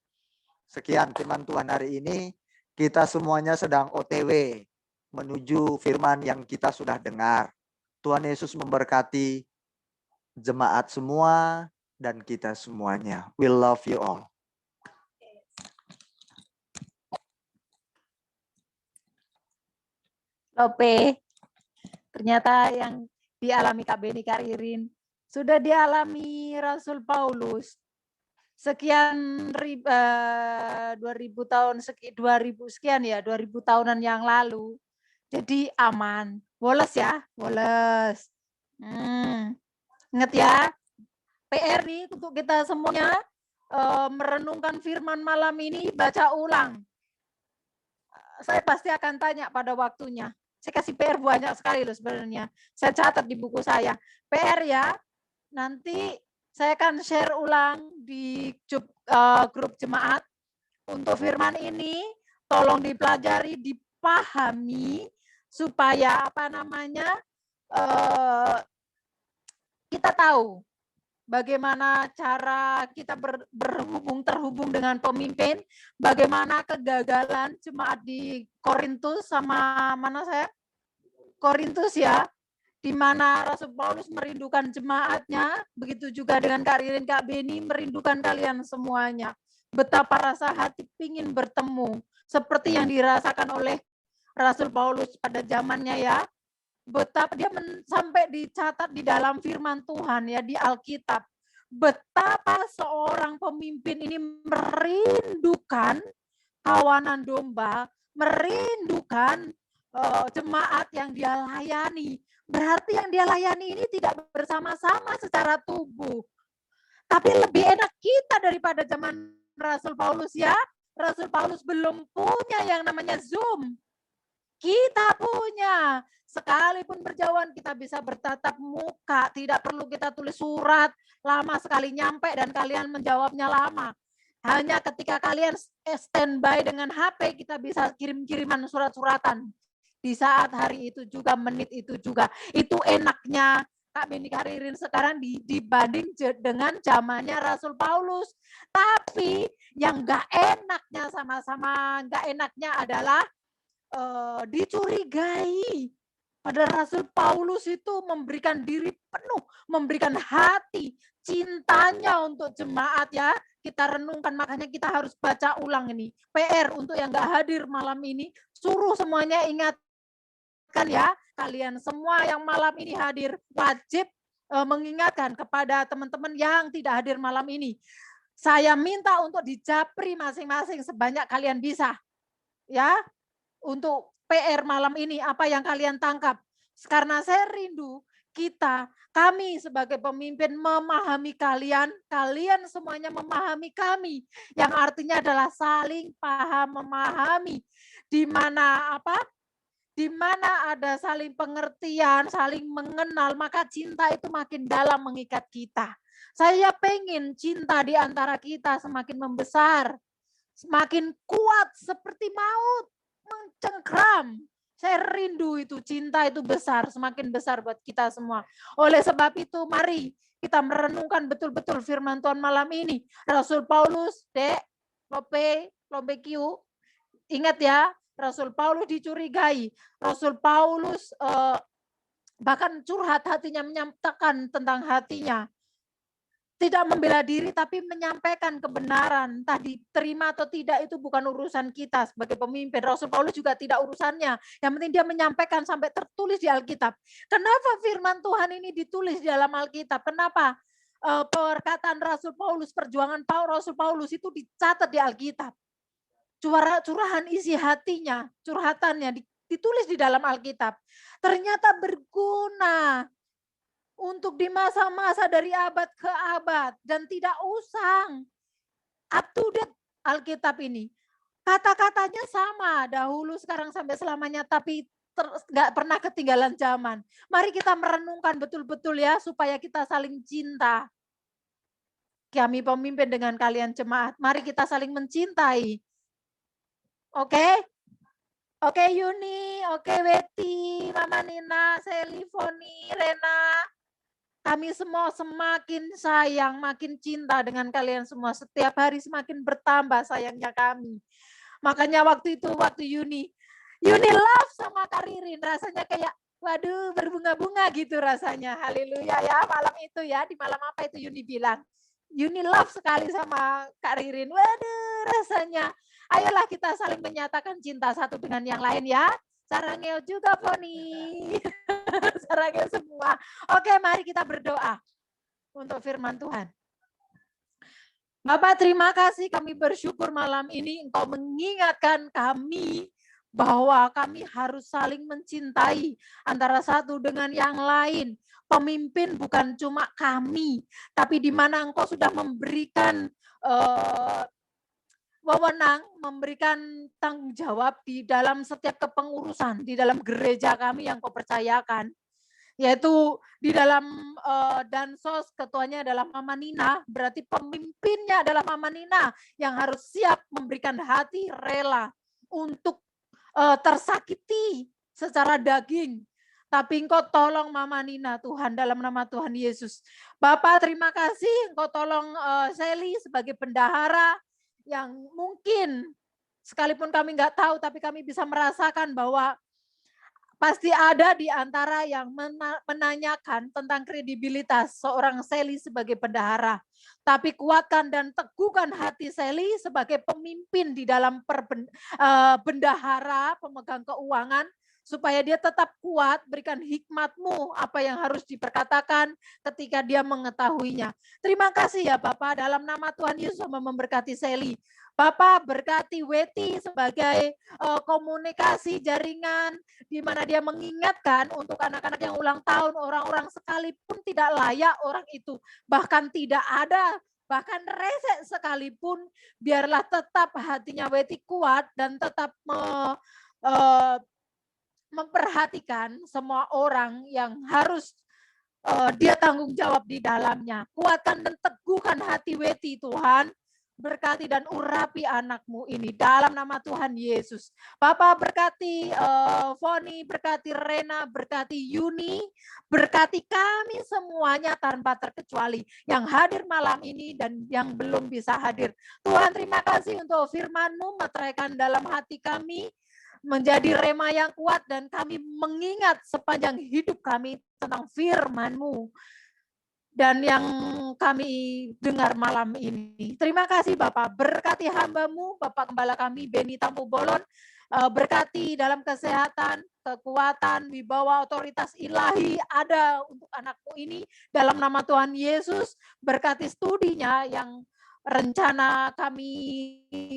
Sekian firman Tuhan hari ini. Kita semuanya sedang OTW menuju firman yang kita sudah dengar. Tuhan Yesus memberkati jemaat semua dan kita semuanya. We love you all. Lope, ternyata yang dialami Kak Beni Karirin sudah dialami Rasul Paulus. Sekian 2000 tahun 2000 sekian ya, 2000 tahunan yang lalu. Jadi aman. Woles ya, woles. Ingat ya, PR nih untuk kita semuanya merenungkan firman malam ini, baca ulang. Saya pasti akan tanya pada waktunya. Saya kasih PR banyak sekali loh sebenarnya. Saya catat di buku saya. PR ya, nanti saya akan share ulang di grup jemaat untuk firman ini. Tolong dipelajari, dipahami supaya kita tahu bagaimana cara kita terhubung dengan pemimpin, bagaimana kegagalan jemaat di Korintus sama Korintus ya, di mana Rasul Paulus merindukan jemaatnya, begitu juga dengan Kak Ririn, Kak Beni merindukan kalian semuanya. Betapa rasa hati ingin bertemu, seperti yang dirasakan oleh Rasul Paulus pada zamannya ya. Betapa dia sampai dicatat di dalam firman Tuhan ya, di Alkitab. Betapa seorang pemimpin ini merindukan kawanan domba, merindukan jemaat yang dia layani. Berarti yang dia layani ini tidak bersama-sama secara tubuh. Tapi lebih enak kita daripada zaman Rasul Paulus ya. Rasul Paulus belum punya yang namanya Zoom. Kita punya. Sekalipun berjauhan kita bisa bertatap muka. Tidak perlu kita tulis surat. Lama sekali nyampe dan kalian menjawabnya lama. Hanya ketika kalian standby dengan HP kita bisa kirim-kiriman surat-suratan. Di saat hari itu juga, menit itu juga. Itu enaknya Kak Beni Karirin sekarang dibanding dengan zamannya Rasul Paulus. Tapi yang enggak enaknya sama-sama enggak enaknya adalah dicurigai. Pada Rasul Paulus itu memberikan diri penuh, memberikan hati, cintanya untuk jemaat ya. Kita renungkan, makanya kita harus baca ulang ini. PR untuk yang enggak hadir malam ini, suruh semuanya ingatkan ya. Kalian semua yang malam ini hadir wajib mengingatkan kepada teman-teman yang tidak hadir malam ini. Saya minta untuk dijapri masing-masing sebanyak kalian bisa. Ya, untuk PR malam ini, apa yang kalian tangkap. Karena saya rindu kami sebagai pemimpin memahami kalian, kalian semuanya memahami kami. Yang artinya adalah saling paham memahami. Di mana ada saling pengertian, saling mengenal, maka cinta itu makin dalam mengikat kita. Saya pengen cinta di antara kita semakin membesar, semakin kuat seperti maut mencengkram. Saya rindu itu, cinta itu besar, semakin besar buat kita semua. Oleh sebab itu, mari kita merenungkan betul-betul firman Tuhan malam ini. Rasul Paulus, Dek, Lope Q, ingat ya, Rasul Paulus dicurigai. Rasul Paulus bahkan curhat hatinya, menyatakan tentang hatinya. tidak membela diri tapi menyampaikan kebenaran. Entah diterima atau tidak itu bukan urusan kita sebagai pemimpin. Rasul Paulus juga tidak urusannya. Yang penting dia menyampaikan sampai tertulis di Alkitab. Kenapa firman Tuhan ini ditulis di dalam Alkitab? Kenapa perkataan Rasul Paulus, perjuangan Rasul Paulus itu dicatat di Alkitab? Curahan isi hatinya, curhatannya ditulis di dalam Alkitab. Ternyata berguna untuk di masa-masa dari abad ke abad dan tidak usang. Up to date Alkitab ini. Kata-katanya sama dahulu, sekarang, sampai selamanya, tapi nggak pernah ketinggalan zaman. Mari kita merenungkan betul-betul ya, supaya kita saling cinta. Kami pemimpin dengan kalian jemaat, mari kita saling mencintai. Oke? Oke Yuni, oke Weti, Mama Nina, Seli, Foni, Rena. Kami semua semakin sayang, makin cinta dengan kalian semua. Setiap hari semakin bertambah sayangnya kami. Makanya waktu itu, waktu Yuni love sama Kak Ririn, rasanya kayak, waduh, berbunga-bunga gitu rasanya. Haleluya ya, malam itu ya, di malam apa itu Yuni bilang. Yuni love sekali sama Kak Ririn. Waduh, rasanya. Ayolah kita saling menyatakan cinta satu dengan yang lain ya. Sarangeo juga, Poni. Sarangeo semua. Oke, mari kita berdoa untuk firman Tuhan. Bapak, terima kasih, kami bersyukur malam ini Engkau mengingatkan kami bahwa kami harus saling mencintai antara satu dengan yang lain. Pemimpin bukan cuma kami, tapi di mana Engkau sudah memberikan wewenang, memberikan tanggung jawab di dalam setiap kepengurusan, di dalam gereja kami yang Kau percayakan. Yaitu di dalam Dansos, ketuanya adalah Mama Nina, berarti pemimpinnya adalah Mama Nina yang harus siap memberikan hati rela untuk tersakiti secara daging. Tapi Engkau tolong Mama Nina, Tuhan, dalam nama Tuhan Yesus. Bapak, terima kasih Engkau tolong Seli sebagai bendahara, yang mungkin sekalipun kami nggak tahu, tapi kami bisa merasakan bahwa pasti ada di antara yang menanyakan tentang kredibilitas seorang Seli sebagai bendahara. Tapi kuatkan dan teguhkan hati Seli sebagai pemimpin di dalam bendahara, pemegang keuangan, supaya dia tetap kuat, berikan hikmat-Mu apa yang harus diperkatakan ketika dia mengetahuinya. Terima kasih ya Bapak, dalam nama Tuhan Yesus memberkati Seli. Bapak berkati Weti sebagai komunikasi jaringan, di mana dia mengingatkan untuk anak-anak yang ulang tahun, orang-orang sekalipun tidak layak orang itu, bahkan tidak ada, bahkan resek sekalipun, biarlah tetap hatinya Weti kuat dan tetap memperhatikan semua orang yang harus dia tanggung jawab di dalamnya. Kuatkan dan teguhkan hati Weti, Tuhan. Berkati dan urapi anak-Mu ini dalam nama Tuhan Yesus. Bapak berkati Foni, berkati Rena, berkati Yuni, berkati kami semuanya tanpa terkecuali yang hadir malam ini dan yang belum bisa hadir. Tuhan, terima kasih untuk firman-Mu meteraikan dalam hati kami, menjadi rema yang kuat, dan kami mengingat sepanjang hidup kami tentang firman-Mu dan yang kami dengar malam ini. Terima kasih Bapak, berkati hamba-Mu, Bapak Gembala kami Beni Tampu Bolon, berkati dalam kesehatan, kekuatan, wibawa, otoritas ilahi ada untuk anak-Mu ini dalam nama Tuhan Yesus. Berkati studinya yang rencana kami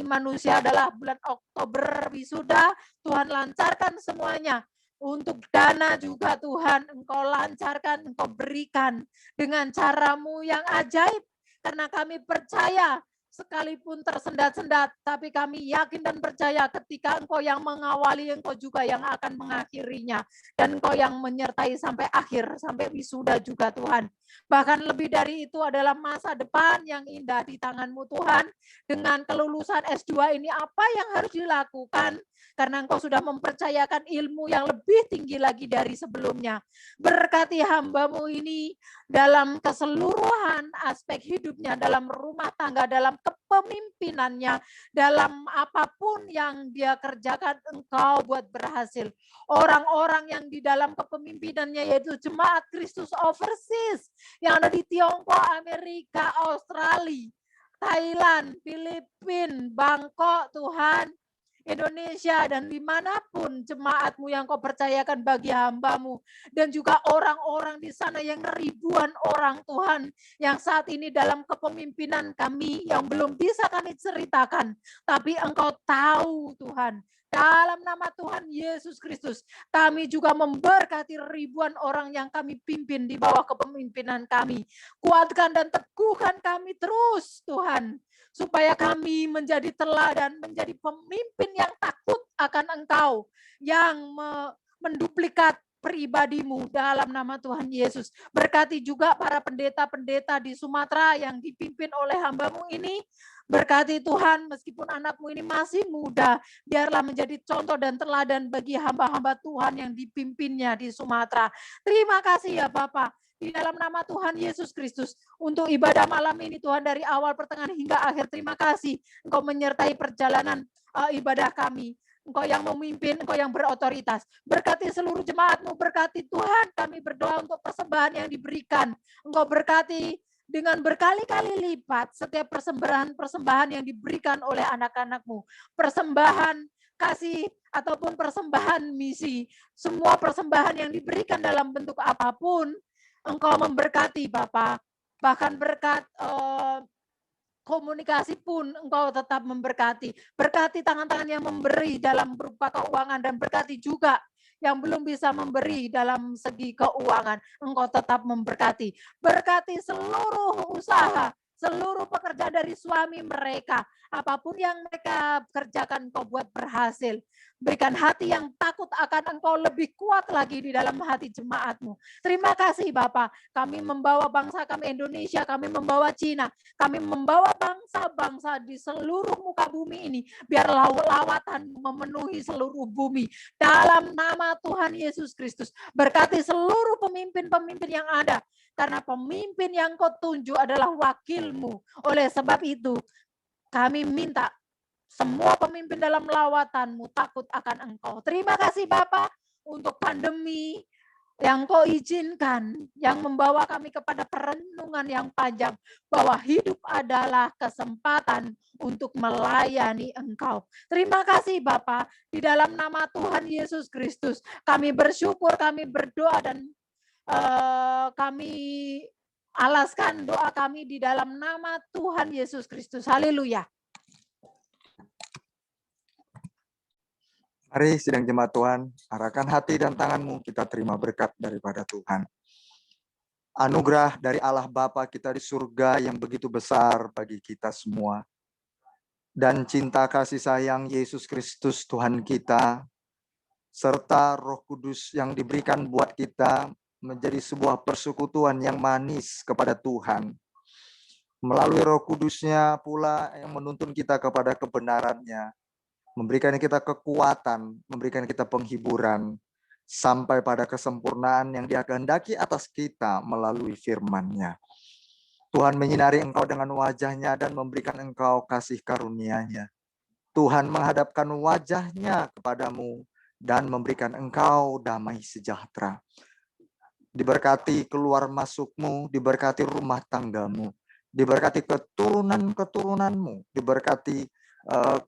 manusia adalah bulan Oktober wisuda, Tuhan lancarkan semuanya. Untuk dana juga Tuhan Engkau lancarkan, Engkau berikan dengan cara-Mu yang ajaib, karena kami percaya sekalipun tersendat-sendat, tapi kami yakin dan percaya ketika Engkau yang mengawali, Engkau juga yang akan mengakhirinya, dan Engkau yang menyertai sampai akhir, sampai wisuda juga Tuhan. Bahkan lebih dari itu adalah masa depan yang indah di tangan-Mu Tuhan. Dengan kelulusan S2 ini apa yang harus dilakukan? Karena Engkau sudah mempercayakan ilmu yang lebih tinggi lagi dari sebelumnya. Berkati hamba-Mu ini dalam keseluruhan aspek hidupnya, dalam rumah tangga, dalam kepemimpinannya dalam apapun yang dia kerjakan, Engkau buat berhasil. Orang-orang yang di dalam kepemimpinannya yaitu Jemaat Kristus Overseas yang ada di Tiongkok, Amerika, Australia, Thailand, Filipina, Bangkok, Tuhan, Indonesia, dan dimanapun jemaat-Mu yang Kau percayakan bagi hamba-Mu, dan juga orang-orang di sana yang ribuan orang Tuhan, yang saat ini dalam kepemimpinan kami yang belum bisa kami ceritakan, tapi Engkau tahu Tuhan. Dalam nama Tuhan Yesus Kristus, kami juga memberkati ribuan orang yang kami pimpin di bawah kepemimpinan kami. Kuatkan dan teguhkan kami terus Tuhan, supaya kami menjadi teladan, menjadi pemimpin yang takut akan Engkau, yang menduplikat pribadi-Mu dalam nama Tuhan Yesus. Berkati juga para pendeta-pendeta di Sumatera yang dipimpin oleh hamba-Mu ini. Berkati Tuhan, meskipun anak-Mu ini masih muda, biarlah menjadi contoh dan teladan bagi hamba-hamba Tuhan yang dipimpinnya di Sumatera. Terima kasih ya Bapak. Di dalam nama Tuhan Yesus Kristus, untuk ibadah malam ini Tuhan, dari awal, pertengahan, hingga akhir, terima kasih Engkau menyertai perjalanan ibadah kami. Engkau yang memimpin, Engkau yang berotoritas. Berkati seluruh jemaat-Mu, berkati Tuhan, kami berdoa untuk persembahan yang diberikan. Engkau berkati dengan berkali-kali lipat setiap persembahan yang diberikan oleh anak-anak-Mu. Persembahan kasih ataupun persembahan misi. Semua persembahan yang diberikan dalam bentuk apapun, Engkau memberkati Bapa. Bahkan berkat komunikasi pun Engkau tetap memberkati. Berkati tangan-tangan yang memberi dalam berupa keuangan, dan berkati juga yang belum bisa memberi dalam segi keuangan. Engkau tetap memberkati. Berkati seluruh usaha, seluruh pekerjaan dari suami mereka. Apapun yang mereka kerjakan, Engkau buat berhasil. Berikan hati yang takut akan Engkau lebih kuat lagi di dalam hati jemaat-Mu. Terima kasih Bapak. Kami membawa bangsa kami Indonesia, kami membawa Cina, kami membawa bangsa-bangsa di seluruh muka bumi ini. Biar lawatan memenuhi seluruh bumi. Dalam nama Tuhan Yesus Kristus. Berkati seluruh pemimpin-pemimpin yang ada. Karena pemimpin yang Kau tunjuk adalah wakil-Mu. Oleh sebab itu, kami minta semua pemimpin dalam lawatan-Mu takut akan Engkau. Terima kasih Bapak untuk pandemi yang Kau izinkan, yang membawa kami kepada perenungan yang panjang, bahwa hidup adalah kesempatan untuk melayani Engkau. Terima kasih Bapak, di dalam nama Tuhan Yesus Kristus, kami bersyukur, kami berdoa, dan kami alaskan doa kami di dalam nama Tuhan Yesus Kristus. Haleluya. Mari sidang jemaat Tuhan, arahkan hati dan tanganmu, kita terima berkat daripada Tuhan. Anugerah dari Allah Bapa kita di surga yang begitu besar bagi kita semua. Dan cinta kasih sayang Yesus Kristus Tuhan kita, serta Roh Kudus yang diberikan buat kita menjadi sebuah persekutuan yang manis kepada Tuhan. Melalui Roh Kudusnya pula yang menuntun kita kepada kebenarannya, memberikan kita kekuatan, memberikan kita penghiburan, sampai pada kesempurnaan yang Dia kehendaki atas kita melalui firman-Nya. Tuhan menyinari engkau dengan wajah-Nya dan memberikan engkau kasih karunia-Nya. Tuhan menghadapkan wajah-Nya kepadamu dan memberikan engkau damai sejahtera. Diberkati keluar masukmu, diberkati rumah tanggamu, diberkati keturunan-keturunanmu, diberkati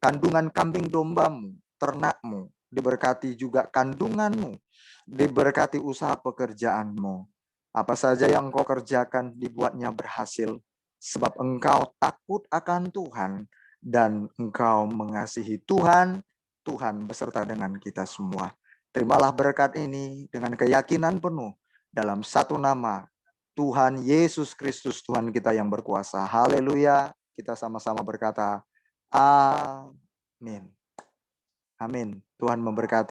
kandungan kambing dombamu, ternakmu, diberkati juga kandunganmu, diberkati usaha pekerjaanmu. Apa saja yang engkau kerjakan dibuatnya berhasil, sebab engkau takut akan Tuhan dan engkau mengasihi Tuhan. Tuhan beserta dengan kita semua. Terimalah berkat ini dengan keyakinan penuh dalam satu nama, Tuhan Yesus Kristus, Tuhan kita yang berkuasa. Haleluya. Kita sama-sama berkata, amin. Amin. Tuhan memberkati.